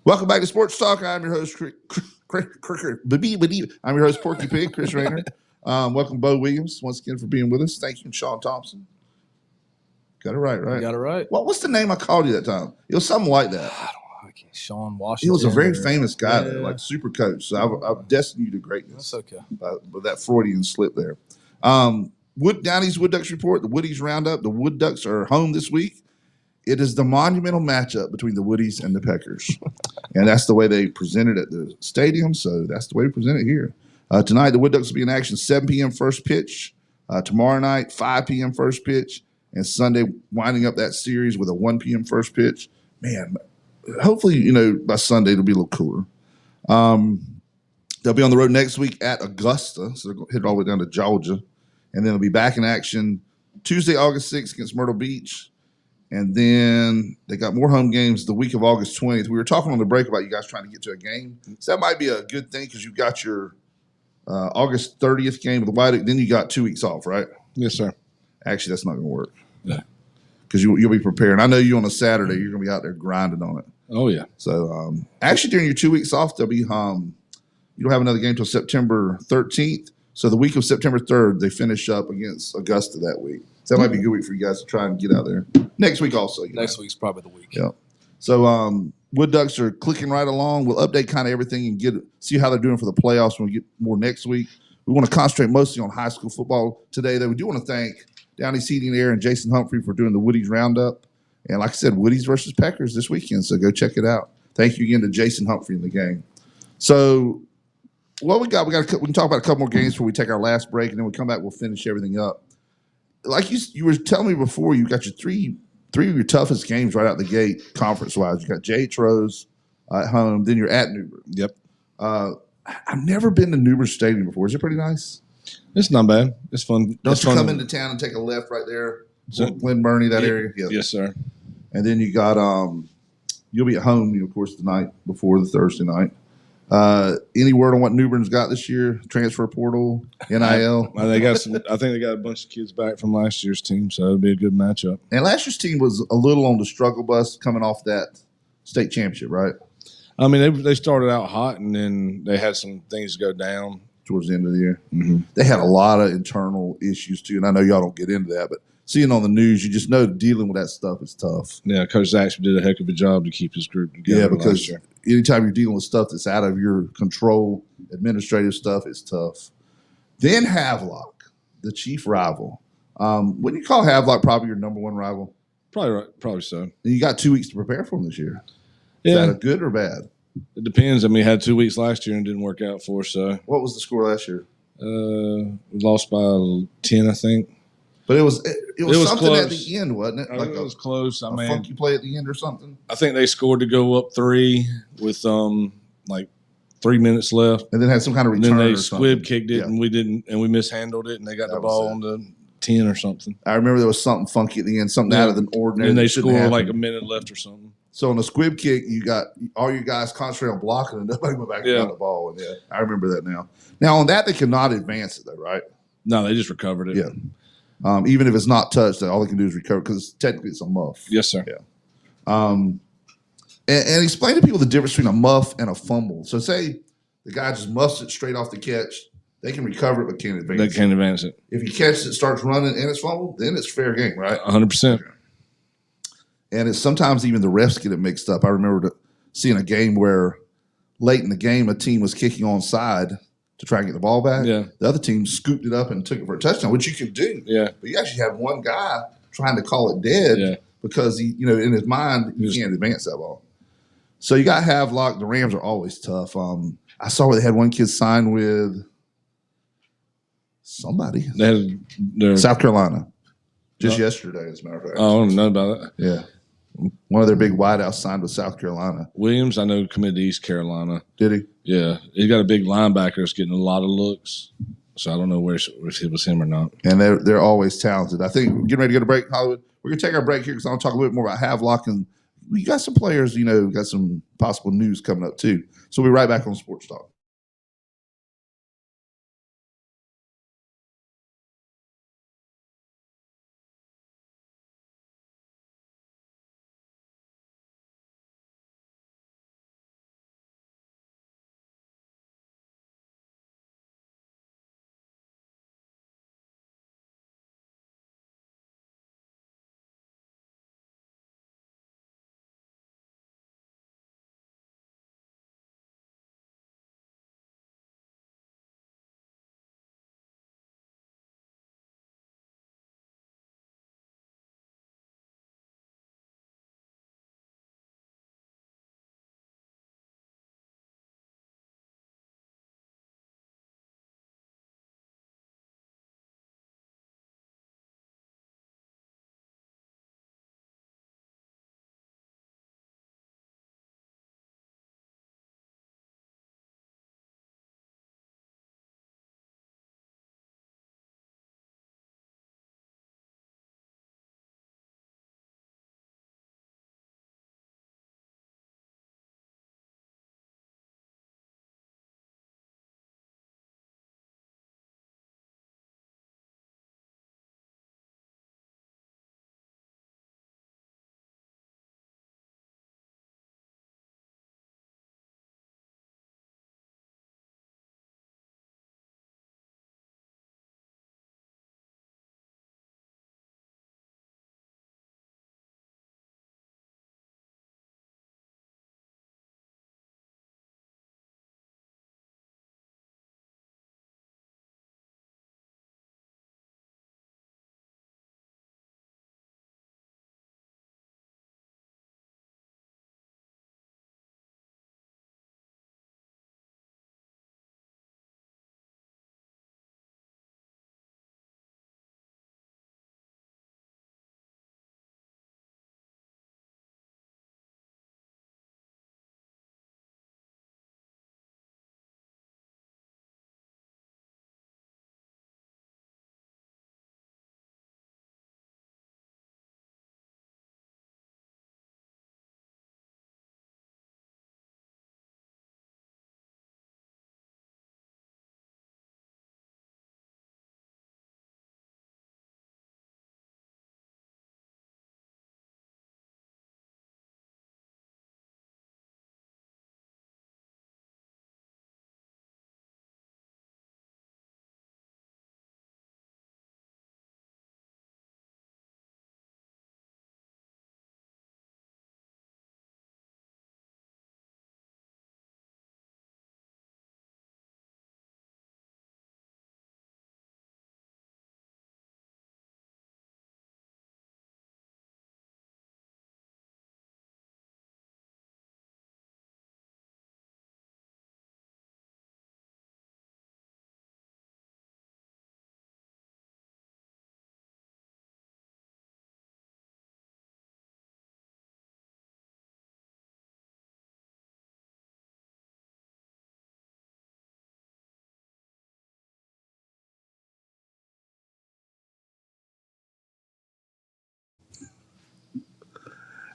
Welcome back to Sports Talk. I'm your host, I'm your host, Porky Pig, Chris Raynor. Welcome, Beau Williams, once again for being with us. Thank you, Sean Thompson. Got it right, right? You got it right. What's the name I called you that time? It was something like that. Sean He Washington. was a very famous guy, Yeah. there, like super coach. So I've destined you to greatness. That's okay. With that Freudian slip there. Downey's Wood Ducks report, the Woodies roundup. The Wood Ducks are home this week. It is the monumental matchup between the Woodies and the Peckers. And that's the way they present it at the stadium, so that's the way we present it here. Tonight, the Wood Ducks will be in action 7 p.m. first pitch. Tomorrow night, 5 p.m. first pitch. And Sunday, winding up that series with a 1 p.m. first pitch. Man, hopefully, by Sunday, it'll be a little cooler. They'll be on the road next week at Augusta, so they're going to hit all the way down to Georgia. And then they'll be back in action Tuesday, August 6th against Myrtle Beach. And then they got more home games the week of August 20th. We were talking on the break about you guys trying to get to a game. So that might be a good thing because you got your August 30th game with the White Oak. Then you got 2 weeks off, right? Yes, sir. Actually, that's not going to work. Yeah. Because you'll be preparing. I know you on a Saturday, you're going to be out there grinding on it. Oh, yeah. So actually, during your 2 weeks off, there'll be you don't have another game until September 13th. So the week of September 3rd, they finish up against Augusta that week. So that might be a good week for you guys to try and get out there. Next week also. Next week's probably the week. Yeah. So Wood Ducks are clicking right along. We'll update kind of everything and see how they're doing for the playoffs when we get more next week. We want to concentrate mostly on high school football today, though. We do want to thank Downey's Heating and Air and Jason Humphrey for doing the Woodies Roundup. And like I said, Woodies versus Peckers this weekend, so go check it out. Thank you again to Jason Humphrey in the game. So what we got, we can talk about a couple more games before we take our last break, and then we come back, we'll finish everything up. Like you were telling me before, you got your three of your toughest games right out the gate, conference-wise. You got J.H. Rose at home, then you're at Newbern. Yep. I've never been to Newbern Stadium before. Is it pretty nice? It's not bad. It's fun. Don't it's you fun. come into town and take a left right there? So- Glen Burnie, that area? Yeah. Yes, sir. And then you got you'll be at home, of course, the night before the Thursday night. Any word on what Newbern's got this year? Transfer portal, NIL? They got some. I think they got a bunch of kids back from last year's team, so it'll be a good matchup. And last year's team was a little on the struggle bus coming off that state championship, right? I mean, they started out hot, and then they had some things go down Towards the end of the year. Mm-hmm. They had a lot of internal issues, too. And I know y'all don't get into that, but seeing on the news, you just know dealing with that stuff is tough. Yeah, Coach Zach did a heck of a job to keep his group together. Yeah, because last year. anytime you're dealing with stuff that's out of your control, administrative stuff, it's tough. Then Havelock, the chief rival. Wouldn't you call Havelock probably your number one rival? Probably right, probably so. And you got 2 weeks to prepare for them this year. Yeah, Is that a good or bad? it depends. I mean, we had 2 weeks last year and it didn't work out for us. So What was the score last year? we lost by 10, I think. But it was something close. at the end, wasn't it? I Like think it was close. I a mean, funky play at the end or something. I think they scored to go up 3 with like 3 minutes left. And then had some kind of And return then they or something. squib kicked it, Yeah. and we didn't, and we mishandled it, and they got That the was ball it. on the 10 or something. I remember there was something funky at the end, something Yeah. out of the ordinary. And they that shouldn't scored happen. like a minute left or something. So on the squib kick, you got all your guys concentrate on blocking, and nobody went back and Yeah. got the ball. And I remember that now. Now on that, they cannot advance it though, right? No, they just recovered it. Yeah. Even if it's not touched, all they can do is recover because technically it's a muff. Yes, sir. And explain to people the difference between a muff and a fumble. So say the guy just muffs it straight off the catch, they can recover it but can't advance. They can't advance it. If he catches it, starts running, and it's fumbled, then it's fair game, right? 100%. And it's sometimes even the refs get it mixed up. I remember seeing a game where late in the game, a team was kicking onside to try and get the ball back. Yeah. The other team scooped it up and took it for a touchdown, which you could do. Yeah. But you actually had one guy trying to call it dead Yeah. because he, in his mind, he can't advance that ball. So you got Havelock. The Rams are always tough. I saw where they had one kid sign with somebody. They had their, South Carolina. Just yesterday, as a matter of fact. I don't know about that. Yeah. One of their big wideouts signed with South Carolina. Williams, I know, committed to East Carolina. Did he? Yeah. He's got a big linebacker that's getting a lot of looks. So I don't know if it was him or not. And they're always talented. I think we're getting ready to go to break, Hollywood. We're going to take our break here because I want to talk a little bit more about Havelock. And we got some players, got some possible news coming up too. So we'll be right back on Sports Talk.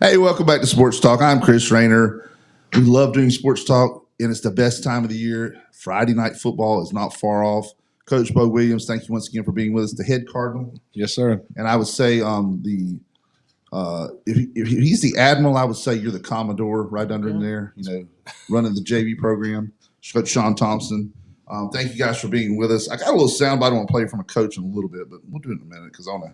Hey, welcome back to Sports Talk. I'm Chris Raynor. We love doing Sports Talk, and it's the best time of the year. Friday night football is not far off. Coach Beau Williams, thank you once again for being with us, the head Cardinal. Yes, sir. And I would say if he's the Admiral, I would say you're the Commodore right under him there, running the JV program. Coach Sean Thompson. Thank you guys for being with us. I got a little soundbite I want to play from a coach in a little bit, but we'll do it in a minute because I want to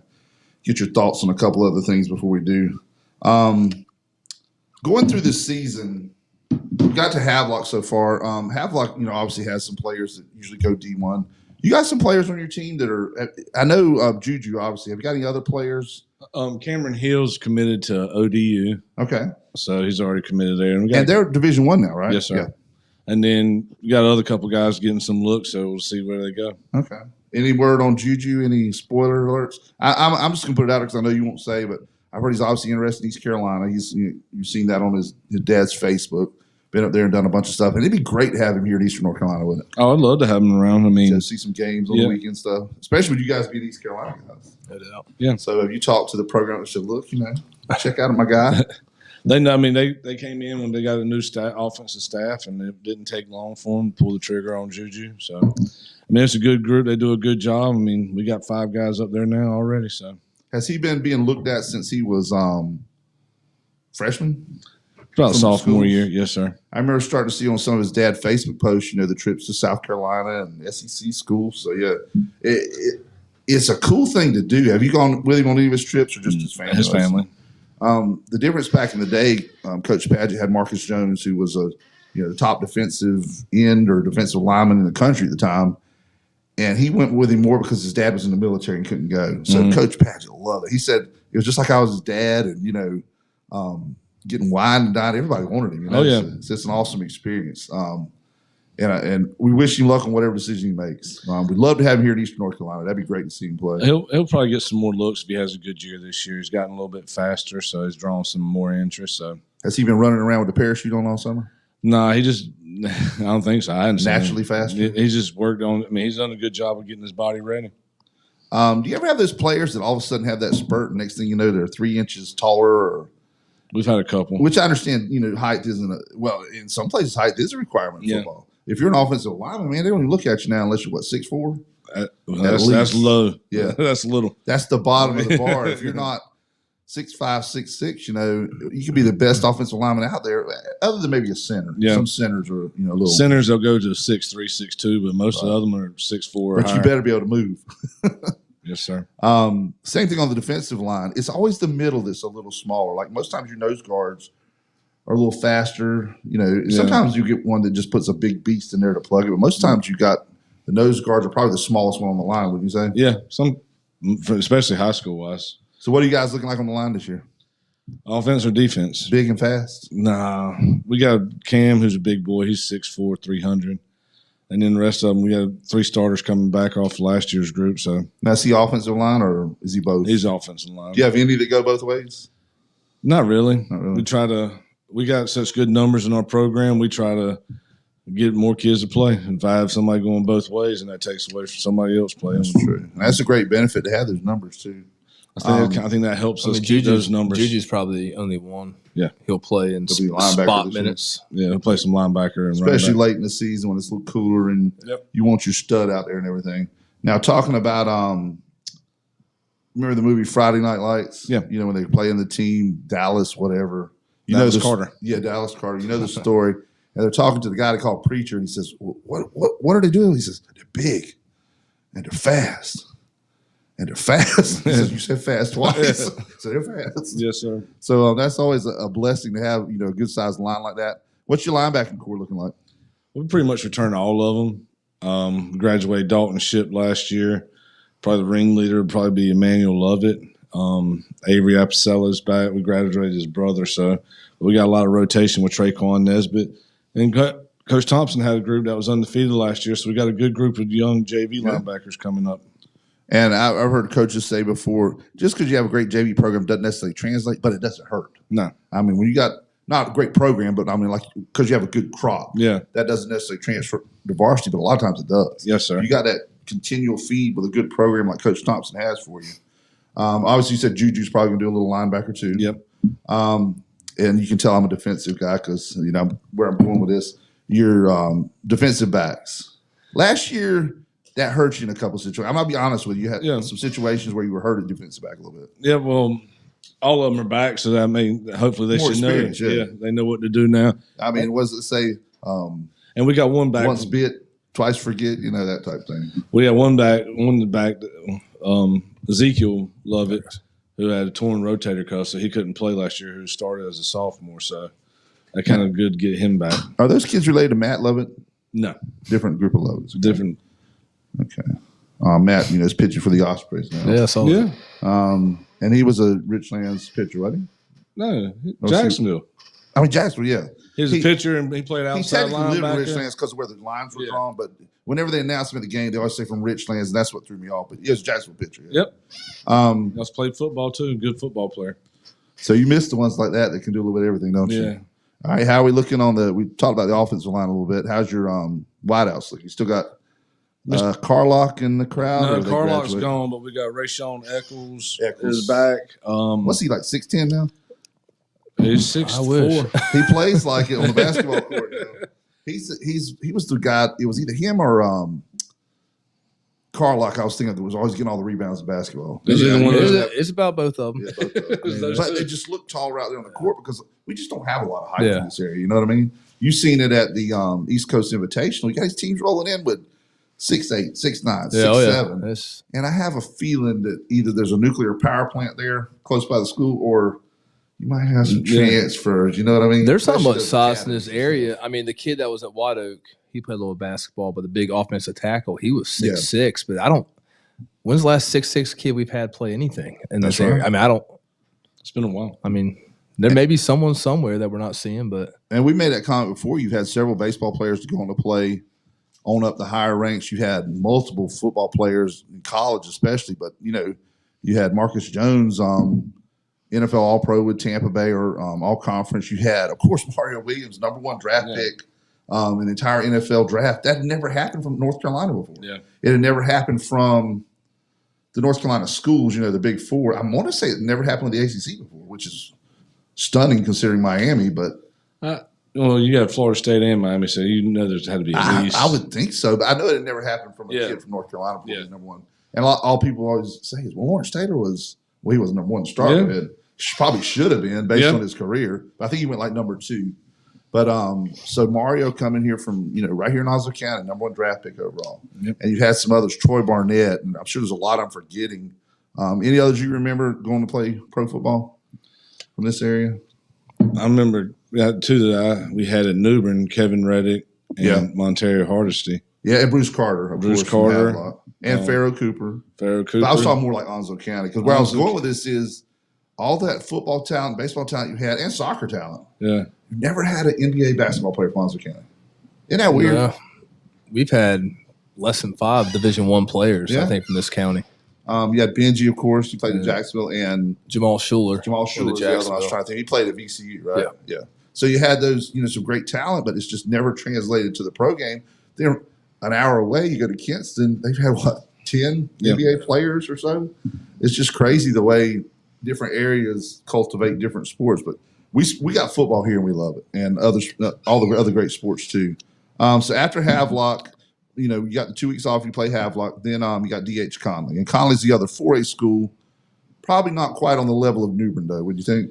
get your thoughts on a couple other things before we do. Going through this season, we've got to Havelock so far. Havelock, obviously has some players that usually go D1. You got some players on your team that are – I know Juju, obviously. Have you got any other players? Cameron Hill's committed to ODU. Okay. So he's already committed there. And they're Division I now, right? Yes, sir. Yeah. And then we got other couple guys getting some looks, so we'll see where they go. Okay. Any word on Juju? Any spoiler alerts? I'm just going to put it out there because I know you won't say, but I've heard he's obviously interested in East Carolina. You've seen that on his dad's Facebook. Been up there and done a bunch of stuff. And it'd be great to have him here in Eastern North Carolina, wouldn't it? Oh, I'd love to have him around. I mean, to see some games on the weekend stuff, especially with you guys being East Carolina guys. Yeah. So have you talked to the program and said, look, check out my guy? They know. I mean, they came in when they got a new offensive staff, and it didn't take long for them to pull the trigger on Juju. So, I mean, it's a good group. They do a good job. I mean, we got 5 guys up there now already. So, has he been being looked at since he was freshman? About sophomore year, yes, sir. I remember starting to see on some of his dad's Facebook posts, the trips to South Carolina and SEC schools. So, yeah, it's a cool thing to do. Have you gone with him on any of his trips or just his family? His family. The difference back in the day, Coach Padgett had Marcus Jones, who was the top defensive end or defensive lineman in the country at the time. And he went with him more because his dad was in the military and couldn't go. So Coach Padgett loved it. He said it was just like I was his dad and, getting wine and dine. Everybody wanted him. Oh, yeah. It's just an awesome experience. And we wish him luck on whatever decision he makes. We'd love to have him here in Eastern North Carolina. That'd be great to see him play. He'll probably get some more looks if he has a good year this year. He's gotten a little bit faster, so he's drawn some more interest. So has he been running around with the parachute on all summer? No, I don't think so. I hadn't naturally faster. He's just worked on. I mean, he's done a good job of getting his body ready. Do you ever have those players that all of a sudden have that spurt, and next thing you know, they're 3 inches taller? Or we've had a couple. Which I understand. Height isn't in some places height is a requirement in football. If you're an offensive lineman, man, they don't even look at you now unless you're 6'4". That's low. Yeah, that's little. That's the bottom of the bar. If you're not 6'5", 6'6", you could be the best offensive lineman out there, other than maybe a center. Yeah. Some centers are, little centers. They'll go to 6'3", 6'2", but most of them are 6'4". But you better be able to move. Yes, sir. Same thing on the defensive line. It's always the middle that's a little smaller. Like most times, your nose guards are a little faster. Sometimes you get one that just puts a big beast in there to plug it. But most times, you got the nose guards are probably the smallest one on the line. Wouldn't you say? Yeah, especially high school wise. So, what are you guys looking like on the line this year? Offense or defense? Big and fast? Nah, we got Cam, who's a big boy. He's 6'4", 300. And then the rest of them, we got 3 starters coming back off last year's group. So now, is he offensive line or is he both? He's offensive line. Do you have any that go both ways? Not really. We got such good numbers in our program. We try to get more kids to play. If I have somebody going both ways, and that takes away from somebody else playing. That's true. And that's a great benefit to have those numbers too. I think that helps us keep those numbers. Juju's probably the only one. Yeah, he'll play in spot minutes. Yeah, he'll play some linebacker, especially late in the season when it's a little cooler and you want your stud out there and everything. Now, talking about remember the movie Friday Night Lights? Yeah, when they play in the team Dallas, whatever. Dallas Carter. Yeah, Dallas Carter. You know the story. And they're talking to the guy they call Preacher, and he says, "What are they doing?" He says, "They're big, and they're fast." And they're fast. He says, you said fast twice. So they're fast. Yes, sir. So that's always a blessing to have, a good-sized line like that. What's your linebacking core looking like? We pretty much returned all of them. Graduated Dalton Ship last year. Probably the ringleader would probably be Emmanuel Lovett. Avery Apicella's back. We graduated his brother. So we got a lot of rotation with Traquan Nesbitt. And Coach Thompson had a group that was undefeated last year. So we got a good group of young JV linebackers coming up. And I've heard coaches say before, just because you have a great JV program doesn't necessarily translate, but it doesn't hurt. No. I mean, when you got not a great program, but because you have a good crop, that doesn't necessarily transfer to varsity, but a lot of times it does. Yes, sir. You got that continual feed with a good program like Coach Thompson has for you. Obviously, you said Juju's probably going to do a little linebacker too. Yep. And you can tell I'm a defensive guy because, where I'm going with this, your defensive backs. Last year, that hurt you in a couple of situations. I'm going to be honest with you. You had some situations where you were hurt at defensive back a little bit. Yeah, well, all of them are back, so hopefully they should know. Yeah, they know what to do now. I mean, what does it say? And we got one back. Once bit, twice forget, that type of thing. We got one back, Ezekiel Lovett, who had a torn rotator cuff, so he couldn't play last year, who started as a sophomore. So that kind of good to get him back. Are those kids related to Matt Lovett? No. Different group of Lovetts. Okay. Different. Okay. Matt, is pitching for the Ospreys now. Yeah, so yeah. And he was a Richlands pitcher, wasn't he? No, Jacksonville. Jacksonville, yeah. He was a pitcher, and he played outside linebacker. He lived in Richlands because of where the lines were drawn, but whenever they announced him at the game, they always say from Richlands, and that's what threw me off. But he was a Jacksonville pitcher. Yeah. Yep. He also played football, too. Good football player. So you miss the ones like that that can do a little bit of everything, don't you? Yeah. All right, how are we looking we talked about the offensive line a little bit. How's your wideouts look? You still got Carlock in the crowd? No, Carlock's gone, but we got Rayshawn Eccles is back. What's he, like 6'10" now? He's 6'4". He plays like it on the basketball court now. He was the guy. It was either him or Carlock. I was thinking that was always getting all the rebounds in basketball. It's about both of them. Yeah, both of them. But they just look taller out there on the court because we just don't have a lot of height in this area. You know what I mean? You've seen it at the East Coast Invitational. You got these teams rolling in with 6'8", 6'9", 6'7". And I have a feeling that either there's a nuclear power plant there close by the school, or you might have some transfers. You know what I mean? There's not much size in this area. I mean, the kid that was at White Oak, he played a little basketball, but the big offensive tackle, he was 6'6". But when's the last 6'6" kid we've had play anything in this area? I mean, It's been a while. I mean, there may be someone somewhere that we're not seeing, but. And we made that comment before. You've had several baseball players to go on to play on up the higher ranks. You had multiple football players in college, especially, but you had Marcus Jones, NFL All-Pro with Tampa Bay or All-Conference. You had, of course, Mario Williams, number 1 draft pick in the entire NFL draft. That had never happened from North Carolina before. Yeah. It had never happened from the North Carolina schools, the Big Four. I want to say it never happened with the ACC before, which is stunning considering Miami, but well, you got Florida State and Miami, so there's had to be at least. I would think so, but I know it had never happened from a kid from North Carolina before he was number 1. And all people always say is, well, Lawrence Taylor he was number 1 starter. Yeah. Probably should have been based on his career. But I think he went like number 2. But so Mario coming here from right here in Oswego County, number 1 draft pick overall. Yep. And you've had some others, Troy Barnett, and I'm sure there's a lot I'm forgetting. Any others you remember going to play pro football from this area? I remember we had 2 that we had at New Bern, Kevin Reddick and Montario Hardesty. Yeah, and Bruce Carter, of course, and Pharaoh Cooper. But I was talking more like Onslow County because where I was going with this is all that football talent, baseball talent you had, and soccer talent. Yeah, you never had an NBA basketball player from Onslow County. Isn't that weird? Yeah. We've had less than 5 Division I players, I think, from this county. You had Benji, of course. He played in Jacksonville, and Jamal Schuler. Jamal Schuler was the other one I was trying to think. He played at VCU, right? Yeah. So you had those, some great talent, but it's just never translated to the pro game. They're an hour away. You go to Kinston. They've had 10 NBA players or so. It's just crazy the way different areas cultivate different sports. But we got football here and we love it, and all the other great sports too. So after Havelock, you got the 2 weeks off. You play Havelock, then you got DH Conley, and Conley's the other 4A school. Probably not quite on the level of New Bern, though. Would you think?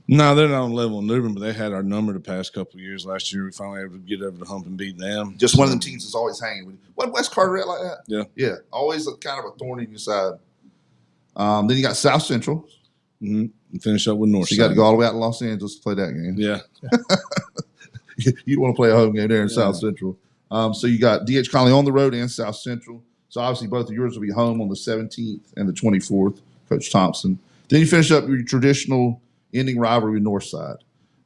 No, they're not on the level of New Bern, but they had our number the past couple of years. Last year, we finally able to get over the hump and beat them. Just one of them teams that's always hanging with you. Wasn't West Carteret like that? Yeah. Yeah, always kind of a thorn in your side. Then you got South Central. Mm-hmm. And finish up with North. So you got to go all the way out to Los Angeles to play that game. Yeah. You want to play a home game there in South Central. So you got DH Conley on the road and South Central. So obviously both of yours will be home on the 17th and the 24th, Coach Thompson. Then you finish up your traditional ending rivalry with Northside.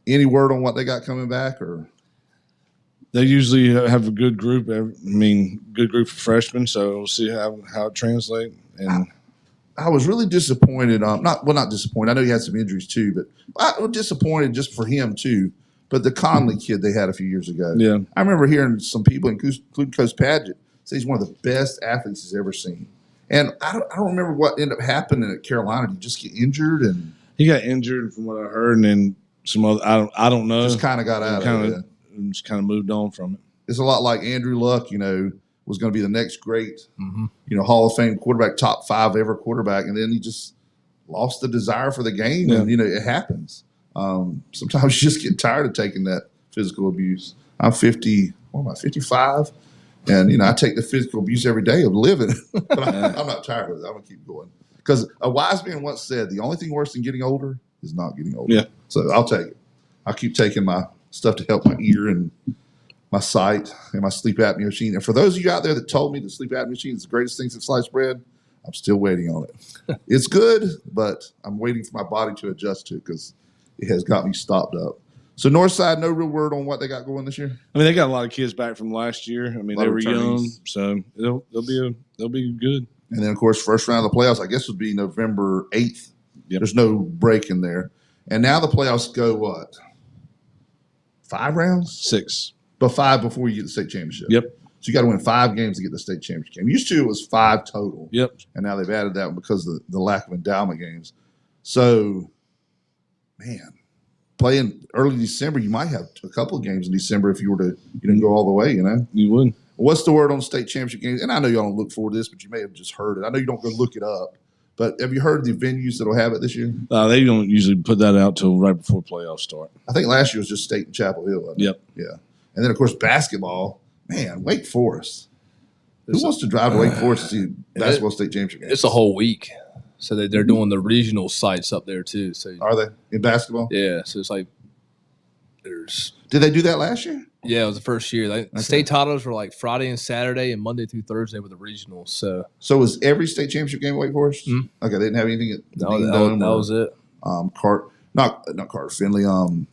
Any word on what they got coming back? Or they usually have a good group. Good group of freshmen. So we'll see how it translates. And I was really disappointed. Not disappointed. I know he had some injuries too, but I was disappointed just for him too. But the Conley kid they had a few years ago. Yeah, I remember hearing some people, including Coach Padgett, say he's one of the best athletes he's ever seen. And I don't remember what ended up happening at Carolina. Did he just get injured? And He got injured from what I heard, and then some other. I don't know. Just kind of got out of it. Just kind of moved on from it. It's a lot like Andrew Luck, was going to be the next great, Hall of Fame quarterback, top 5 ever quarterback, and then he just lost the desire for the game, and it happens. Sometimes you just get tired of taking that physical abuse. I'm 50. What am I? 55, and I take the physical abuse every day of living. But I'm not tired of it. I'm gonna keep going because a wise man once said, "The only thing worse than getting older is not getting older." Yeah. So I'll take it. I'll keep taking my stuff to help my ear and my sight and my sleep apnea machine. And for those of you out there that told me the sleep apnea machine is the greatest thing since sliced bread, I'm still waiting on it. It's good, but I'm waiting for my body to adjust to it because it has got me stopped up. So Northside, no real word on what they got going this year. I mean, they got a lot of kids back from last year. I mean, they were young, so they'll be good. And then, of course, first round of the playoffs, I guess, would be November 8th. Yep. There's no break in there. And now the playoffs go what? 5 rounds? 6. But 5 before you get the state championship. Yep. So you got to win 5 games to get the state championship game. Used to it was 5 total. Yep. And now they've added that one because of the lack of endowment games. So, man, playing early December, you might have a couple of games in December if you were to you didn't go all the way, You would. What's the word on state championship games? And I know y'all don't look forward to this, but you may have just heard it. I know you don't go look it up. But have you heard the venues that will have it this year? They don't usually put that out till right before playoffs start. I think last year was just State and Chapel Hill. Wasn't it? Yep. Yeah. And then, of course, basketball. Man, Wake Forest. Who wants to drive to Wake Forest to see basketball state championship games? It's a whole week. So they're doing the regional sites up there, too. So Are they in basketball? Yeah. So it's like there's – Did they do that last year? Yeah, it was the first year. The state titles were like Friday and Saturday, and Monday through Thursday were the regionals. So was every state championship game at Wake Forest? Mm-hmm. Okay, they didn't have anything at the Dean Dome. That was it. Not Carter Finley.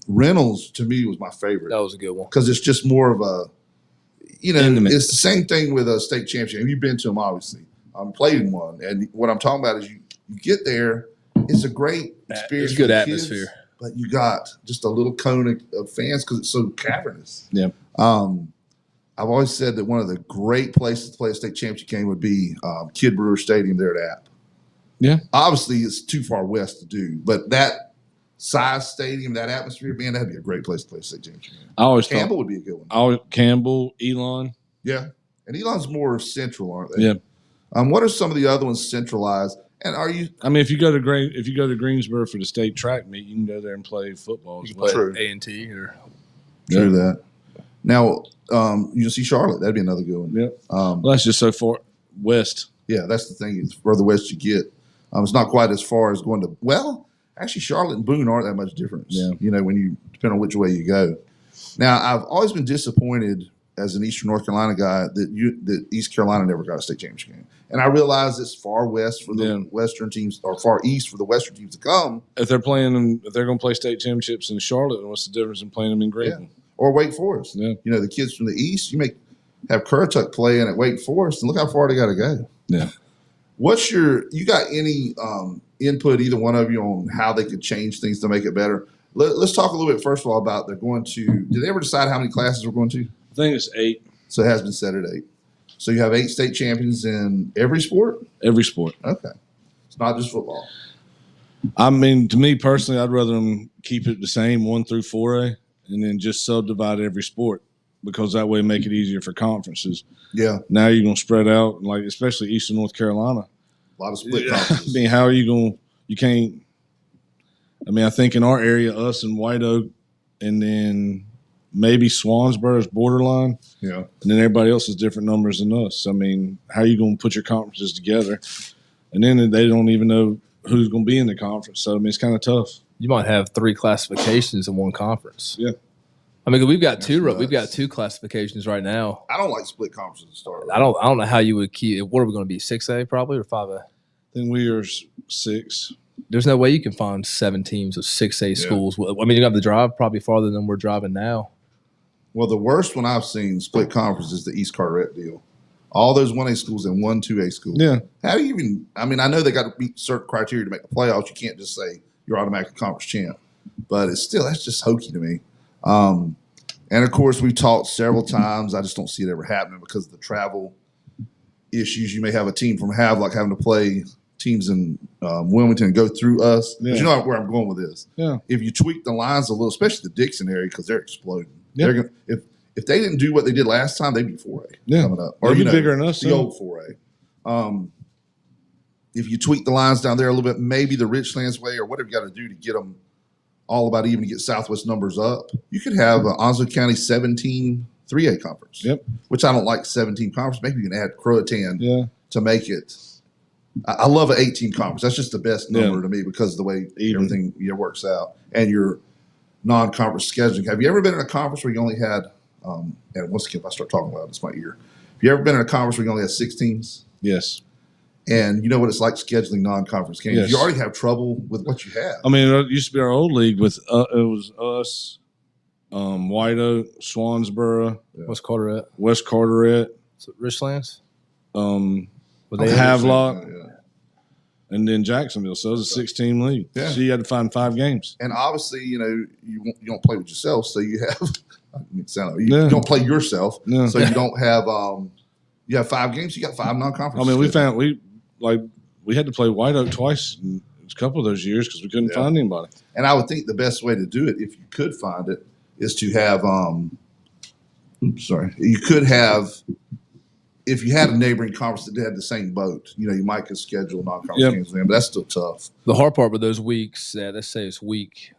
Reynolds to me was my favorite. That was a good one because it's just more of a, Intimate. It's the same thing with a state championship. You've been to them, obviously. Played in one, and what I'm talking about is you get there. It's a great experience. It's a good atmosphere. But you got just a little cone of fans because it's so cavernous. Yeah. I've always said that one of the great places to play a state championship game would be Kid Brewer Stadium there at App. Yeah. Obviously, it's too far west to do, but that size stadium, that atmosphere, man, that'd be a great place to play a state championship game. I always Campbell would be a good one. Campbell, Elon. Yeah. And Elon's more central, aren't they? Yeah. What are some of the other ones centralized? And are you? I mean, if you go to Greensboro for the state track meet, you can go there and play football. You can play A&T or True that. Now, you can see Charlotte. That'd be another good one. Yeah. Well, that's just so far west. Yeah, that's the thing. It's further west you get. It's not quite as far as going to. Well, actually, Charlotte and Boone aren't that much difference. Yeah. When you depend on which way you go. Now, I've always been disappointed as an Eastern North Carolina guy that East Carolina never got a state championship game. And I realize it's far west for the Western teams, or far east for the Western teams to come. If they're going to play state championships in Charlotte, then what's the difference in playing them in Grayson? Yeah. Or Wake Forest. Yeah. The kids from the east, you may have Currituck playing at Wake Forest, and look how far they got to go. Yeah. You got any input, either one of you, on how they could change things to make it better? Let's talk a little bit, first of all, about did they ever decide how many classes we're going to? I think it's 8. So it has been set at 8. So you have 8 state champions in every sport? Every sport. Okay. It's not just football. I mean, to me personally, I'd rather them keep it the same 1 through 4A and then just subdivide every sport because that way make it easier for conferences. Yeah. Now you're going to spread out, like especially Eastern North Carolina. A lot of split conferences. I mean, how are you going – you can't – I mean, I think in our area, us and White Oak and then – maybe Swansboro is borderline. Yeah. And then everybody else is different numbers than us. I mean, how are you going to put your conferences together? And then they don't even know who's going to be in the conference. So, I mean, it's kind of tough. You might have 3 classifications in one conference. Yeah. I mean, we've got two classifications right now. I don't like split conferences to start with. I don't know how you would keep – what are we going to be, 6A probably or 5A? I think we are 6. There's no way you can find 7 teams of 6A schools. I mean, you have to drive probably farther than we're driving now. Well, the worst one I've seen split conference is the East Carteret deal. All those 1A schools and 1 2A schools. Yeah. How do you even – I mean, I know they got to meet certain criteria to make the playoffs. You can't just say you're automatically conference champ. But it's still – that's just hokey to me. And, of course, we've talked several times. I just don't see it ever happening because of the travel issues. You may have a team from Havelock having to play teams in Wilmington go through us. Yeah. You know where I'm going with this. Yeah. If you tweak the lines a little, especially the Dixon area, because they're exploding. Yep. They're gonna, if they didn't do what they did last time, they'd be 4A coming up. Or be bigger than us. The old 4A. If you tweak the lines down there a little bit, maybe the Richlands way or whatever you got to do to get them all about even to get Southwest numbers up, you could have Onslow County 17 3A conference. Yep. Which I don't like 17 conference. Maybe you can add Croatan to make it. I love an 18 conference. That's just the best number to me because of the way everything works out and your non-conference scheduling. Have you ever been in a conference where you only had, and once again, if I start talking loud, it's my ear. Have you ever been in a conference where you only had 6 teams? Yes. And you know what it's like scheduling non-conference games. Yes. You already have trouble with what you have. I mean, it used to be our old league with it was us, White Oak, Swansboro, West Carteret, Richlands, Havelock, and then Jacksonville. So it was a 6-team league. Yeah. So you had to find 5 games. And obviously, you don't play with yourself, so you have you don't play yourself, so you don't have you have 5 games. You got 5 non-conference. I mean, we had to play White Oak twice in a couple of those years because we couldn't find anybody. And I would think the best way to do it, if you could find it, is to have you could have, if you had a neighboring conference that had the same boat, you might could schedule non-conference games there, but that's still tough. The hard part with those weeks, let's say it's week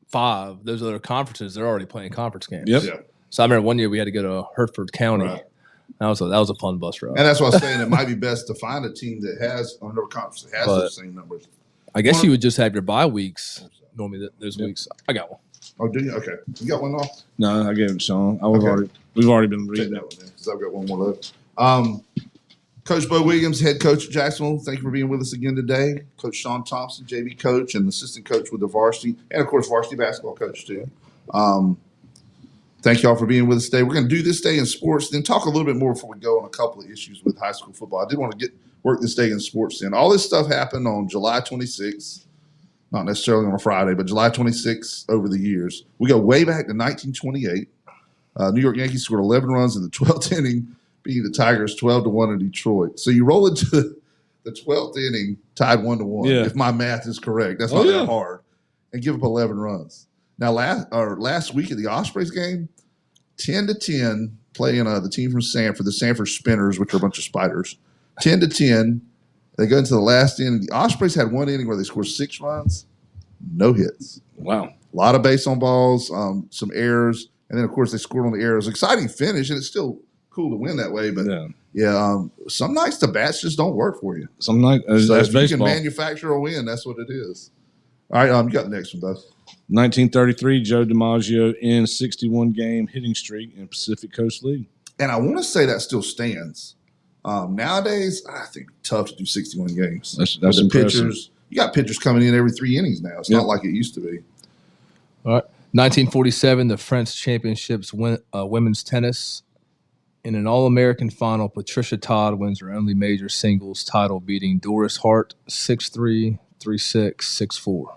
5, those other conferences, they're already playing conference games. Yep. Yeah. So I remember one year we had to go to Hertford County. Right. That was a fun bus ride. And that's what I was saying. It might be best to find a team that has another conference that has those same numbers. I guess you would just have your bye weeks normally those weeks. I got one. Oh, do you? Okay. You got one off? No, I gave it to Sean. We've already been Take reading that one then, because I've got one more left. Coach Beau Williams, head coach at Jacksonville, thank you for being with us again today. Coach Sean Thompson, JV coach and assistant coach with the varsity, and of course varsity basketball coach too. Thank you all for being with us today. We're going to do this day in sports, then talk a little bit more before we go on a couple of issues with high school football. I did want to work this day in sports then. All this stuff happened on July 26th, not necessarily on a Friday, but July 26th over the years. We go way back to 1928. New York Yankees scored 11 runs in the 12th inning, beating the Tigers 12-1 in Detroit. So you roll into the 12th inning, tied 1-1. If my math is correct, that's not that hard, and give up 11 runs. Now last week at the Ospreys game, 10-10, playing the team from Sanford, the Sanford Spinners, which are a bunch of spiders. 10-10. They go into the last inning. The Ospreys had one inning where they scored 6 runs, no hits. Wow. A lot of base on balls, some errors, and then of course they scored on the errors. Exciting finish, and it's still cool to win that way. But some nights the bats just don't work for you. Some nights, so as if baseball. you can manufacture a win, that's what it is. All right, you got the next one, Beau. 1933, Joe DiMaggio ends 61-game hitting streak in Pacific Coast League. And I want to say that still stands. Nowadays, I think it's tough to do 61 games. That's impressive. Pitchers, you got pitchers coming in every 3 innings now. It's not like it used to be. All right. 1947, the French Championships women's tennis. In an All-American final, Patricia Todd wins her only major singles title, beating Doris Hart 6-3, 3-6, 6-4.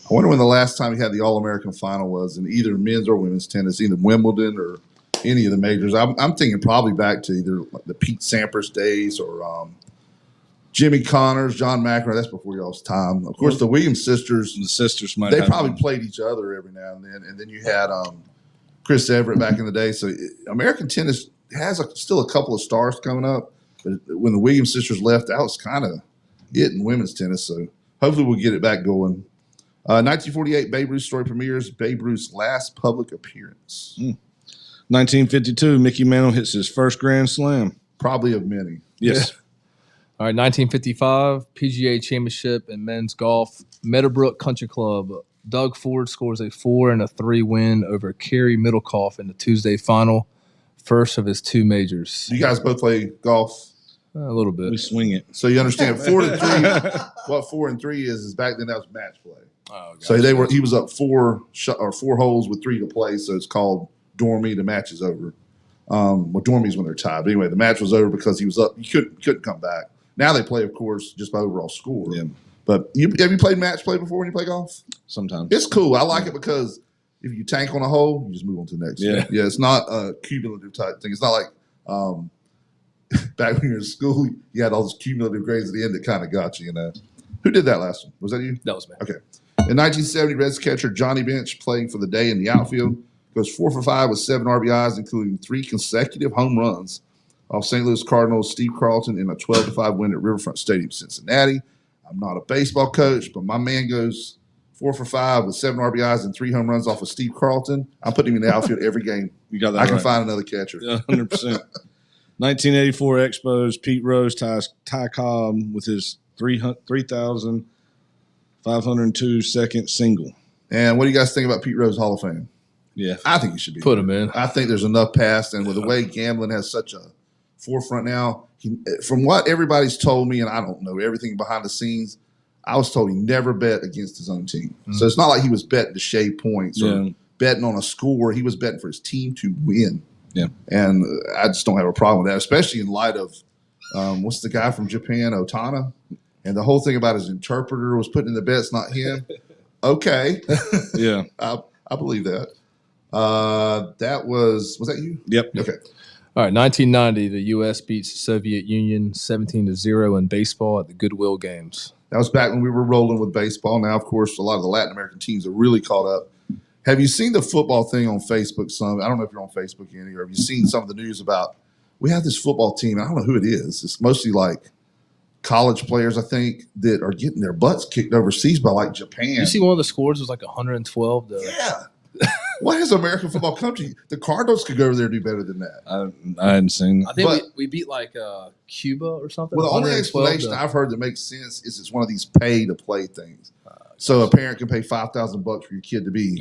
I wonder when the last time you had the All-American final was in either men's or women's tennis, either Wimbledon or any of the majors. I'm thinking probably back to either like the Pete Sampras days or Jimmy Connors, John McEnroe. That's before y'all's time. Of course, the Williams sisters. The sisters might. They probably played each other every now and then. And then you had Chris Everett back in the day. So American tennis has still a couple of stars coming up. But when the Williams sisters left, that was kind of it in women's tennis. So hopefully we'll get it back going. 1948, Babe Ruth's story premieres. Babe Ruth's last public appearance. 1952, Mickey Mantle hits his first Grand Slam. Probably of many. Yes. All right, 1955, PGA Championship in men's golf. Meadowbrook Country Club. Doug Ford scores a 4 and a 3 win over Kerry Middlecoff in the Tuesday final, first of his 2 majors. Do you guys both play golf? A little bit. We swing it. So you understand 4 to 3. What 4 and 3 is back then that was match play. Oh, gotcha. So he was up 4 holes with 3 to play. So it's called Dormy. The match is over. Dormy's when they're tied. But anyway, the match was over because he was up. He couldn't come back. Now they play, of course, just by overall score. Yeah. But have you played match play before when you play golf? Sometimes. It's cool. I like it because if you tank on a hole, you just move on to the next. Yeah. Yeah. It's not a cumulative type thing. It's not like back when you were in school, you had all those cumulative grades at the end that kind of got you, Who did that last one? Was that you? That was me. Okay. In 1970, Reds catcher Johnny Bench, playing for the day in the outfield, goes 4 for 5 with 7 RBIs, including 3 consecutive home runs off St. Louis Cardinals Steve Carlton in a 12-5 win at Riverfront Stadium, Cincinnati. I'm not a baseball coach, but my man goes 4 for 5 with 7 RBIs and 3 home runs off of Steve Carlton. I'm putting him in the outfield every game. You got that I can right. find another catcher. 100%. 1984 Expos, Pete Rose ties Ty Cobb with his 3,502 second single. And what do you guys think about Pete Rose Hall of Fame? Yeah. I think he should be. Put him in. I think there's enough past, and with the way gambling has such a forefront now, from what everybody's told me, and I don't know everything behind the scenes, I was told he never bet against his own team. Mm-hmm. So it's not like he was betting to shave points or betting on a score. He was betting for his team to win. Yeah. And I just don't have a problem with that, especially in light of what's the guy from Japan, Otana? And the whole thing about his interpreter was putting in the bets, not him. Okay. Yeah. I believe that. That was that you? Yep. Okay. All right, 1990, the U.S. beats the Soviet Union 17-0 in baseball at the Goodwill Games. That was back when we were rolling with baseball. Now, of course, a lot of the Latin American teams are really caught up. Have you seen the football thing on Facebook? I don't know if you're on Facebook any, or have you seen some of the news about we have this football team? I don't know who it is. It's mostly like college players, I think, that are getting their butts kicked overseas by like Japan. You see one of the scores was like 112 to Yeah. What has American football come to? The Cardinals could go over there and do better than that. I hadn't seen. I think we beat like Cuba or something. Well, the only explanation I've heard that makes sense is it's one of these pay-to-play things. So a parent can pay $5,000 for your kid to be,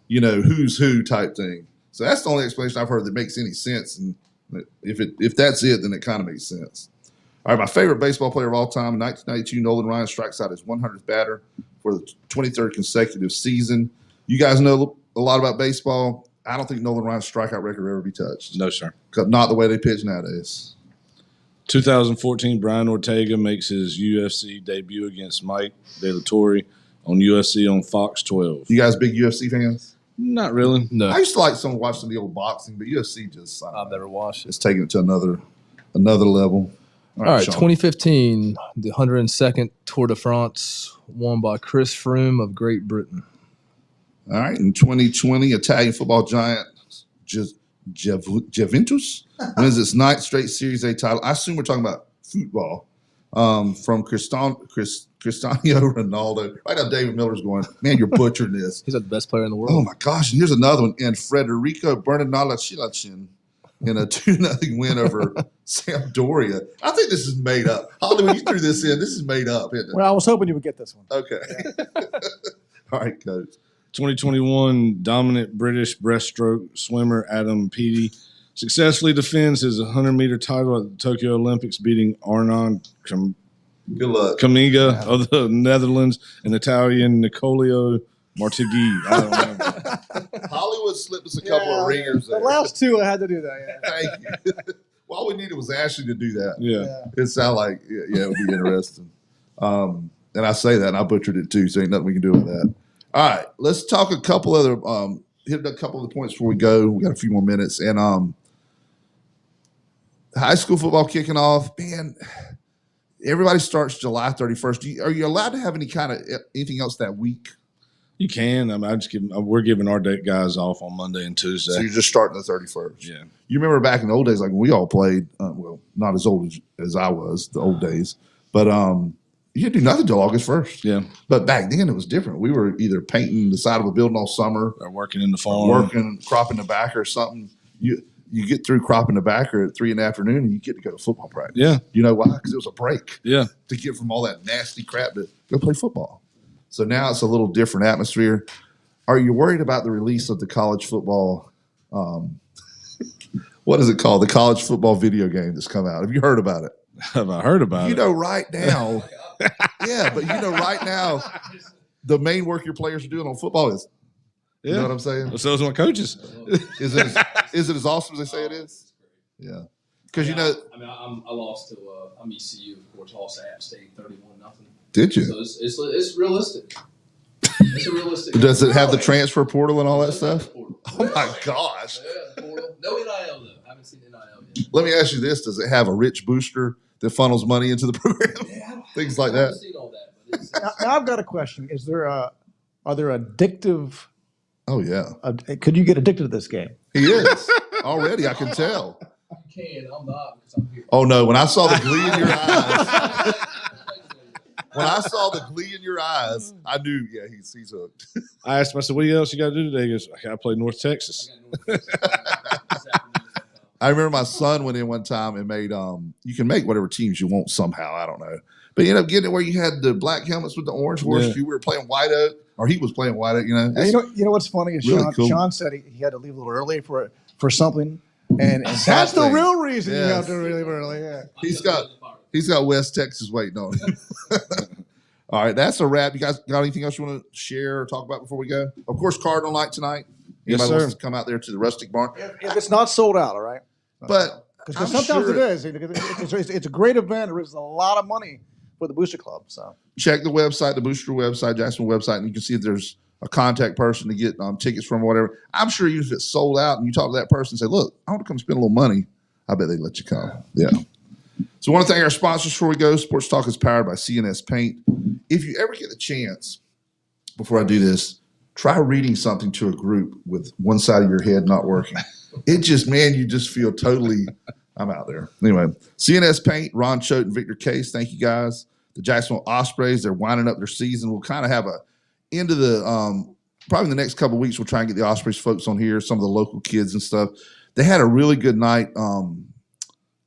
who's who type thing. So that's the only explanation I've heard that makes any sense. And if that's it, then it kind of makes sense. All right, my favorite baseball player of all time, in 1992, Nolan Ryan strikes out his 100th batter for the 23rd consecutive season. You guys know a lot about baseball. I don't think Nolan Ryan's strikeout record will ever be touched. No, sir. Not the way they pitch nowadays. 2014, Brian Ortega makes his UFC debut against Mike De La Torre on UFC on Fox 12. You guys big UFC fans? Not really. No. I used to like some watching the old boxing, but UFC just I've never watched it. It's taking it to another level. All right, Sean. 2015, the 102nd Tour de France, won by Chris Froome of Great Britain. All right, in 2020, Italian football giant Juventus wins its 9th straight Series A title. I assume we're talking about football from Cristiano Ronaldo. Right now, David Miller's going, man, you're butchering this. He's like the best player in the world. Oh, my gosh. And here's another one. And Federico Bernardacci in a 2-0 win over Sampdoria. I think this is made up. Holly, when you threw this in, this is made up, isn't it? Well, I was hoping you would get this one. Okay. All right, Coach. 2021 dominant British breaststroke swimmer Adam Peaty successfully defends his 100-meter title at the Tokyo Olympics, beating Arnon Good luck. Kamiga of the Netherlands and Italian Nicolio Martigui. I don't know. Hollywood slipped us a couple of ringers there. The last two, I had to do that. Yeah. Thank you. Well, all we needed was Ashley to do that. Yeah. It sounded like, it would be interesting. And I say that, and I butchered it too, so ain't nothing we can do with that. All right, let's talk a couple other hit a couple of the points before we go. We got a few more minutes. And high school football kicking off. Man, everybody starts July 31st. Are you allowed to have anything else that week? You can. I mean, we're giving our guys off on Monday and Tuesday. So you're just starting the 31st. Yeah. You remember back in the old days, like when we all played, well, not as old as I was, the old days, but you didn't do nothing till August 1st. Yeah. But back then it was different. We were either painting the side of a building all summer, Or working in the farm. working, cropping tobacco or something. You get through cropping tobacco at 3 PM and you get to go to football practice. Yeah. You know why? Because it was a break. Yeah. To get from all that nasty crap to go play football. So now it's a little different atmosphere. Are you worried about the release of the college football? What is it called? The college football video game that's come out. Have you heard about it? Have I heard about it? You know, right now, yeah, but you know, right now, the main work your players are doing on football is, you know what I'm saying? So is my coaches. Is it as awesome as they say it is? Yeah, because you know. I mean, I lost to I'm ECU, of course, lost to App State 31-0. Did you? So it's realistic. It's a realistic. Does it have the transfer portal and all that stuff? Portal. Oh my gosh! Yeah, portal. No NIL though. I haven't seen NIL yet. Let me ask you this: does it have a rich booster that funnels money into the program? Things like that. Now I've got a question. Are there addictive? Oh yeah, Could you get addicted to this game? he is already. I can tell. You can. I'm not because I'm here. Oh no! When I saw the glee in your eyes, when I saw the glee in your eyes, I knew. Yeah, he's hooked. I asked him, I said, what else you got to do today? He goes, I got to play North Texas. I remember my son went in one time and made you can make whatever teams you want somehow. I don't know. But you end up getting it where you had the black helmets with the orange horse. Yeah. You were playing White Oak, or he was playing White Oak, And you know what's funny is really cool. Sean said he had to leave a little early for something. And that's the Exactly. real reason you Yes. have to leave early. Yeah. He's got West Texas waiting on him. All right, that's a wrap. You guys got anything else you want to share or talk about before we go? Of course, Cardinal night tonight. Yes, Anybody sir. wants to come out there to the Rustic Barn? If it's not sold out, all right. But I'm Because sometimes sure it is. It's a great event. It raises a lot of money for the Booster Club. So check the website, the Booster website, Jacksonville website, and you can see if there's a contact person to get tickets from or whatever. I'm sure even if it's sold out and you talk to that person and say, look, I want to come spend a little money, I bet they let you come. Yeah. So I want to thank our sponsors before we go. Sports Talk is powered by CNS Paint. If you ever get the chance, before I do this, try reading something to a group with one side of your head not working. It just, man, you just feel totally, I'm out there. Anyway, CNS Paint, Ron Choate and Victor Case, thank you guys. The Jacksonville Ospreys, they're winding up their season. We'll kind of have a end of the, probably in the next couple of weeks, we'll try and get the Ospreys folks on here, some of the local kids and stuff. They had a really good night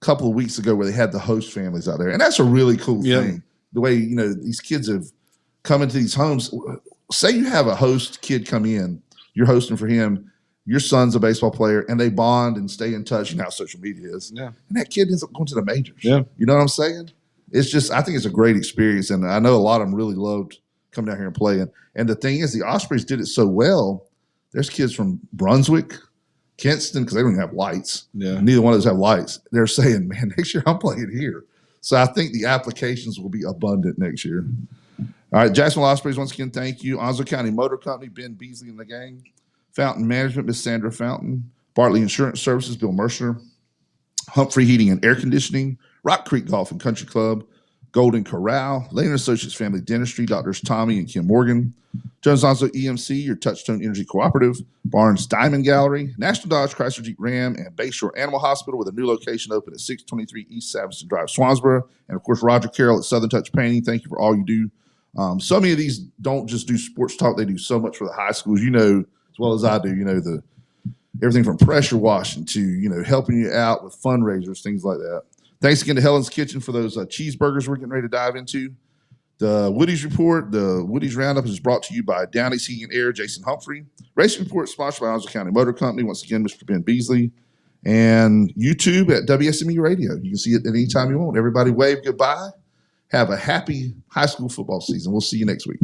couple of weeks ago where they had the host families out there. And that's a really cool thing. The way, these kids have come into these homes. Say you have a host kid come in, you're hosting for him, your son's a baseball player, and they bond and stay in touch. You know how social media is. Yeah. And that kid ends up going to the majors. Yeah. You know what I'm saying? It's just, I think it's a great experience. And I know a lot of them really loved coming down here and playing. And the thing is, the Ospreys did it so well. There's kids from Brunswick, Kinston, because they don't even have lights. Yeah. Neither one of those have lights. They're saying, man, next year I'm playing here. So I think the applications will be abundant next year. All right, Jacksonville Ospreys, once again, thank you. Onslow County Motor Company, Ben Beasley and the gang. Fountain Management, Miss Sandra Fountain. Bartley Insurance Services, Bill Mercer. Humphrey Heating and Air Conditioning. Rock Creek Golf and Country Club. Golden Corral. Lane Associates Family Dentistry, Doctors Tommy and Kim Morgan. Jones Onslow EMC, your Touchstone Energy Cooperative. Barnes Diamond Gallery. National Dodge Chrysler Jeep Ram and Bayshore Animal Hospital with a new location open at 623 East Saviston Drive, Swansboro. And, of course, Roger Carroll at Southern Touch Painting. Thank you for all you do. So many of these don't just do sports talk. They do so much for the high schools. As well as I do, the everything from pressure washing to, helping you out with fundraisers, things like that. Thanks again to Helen's Kitchen for those cheeseburgers we're getting ready to dive into. The Woody's Report, the Woody's Roundup is brought to you by Downey's Heating and Air, Jason Humphrey. Racing Report sponsored by Onslow County Motor Company. Once again, Mr. Ben Beasley. And YouTube at WSME Radio. You can see it any time you want. Everybody wave goodbye. Have a happy high school football season. We'll see you next week.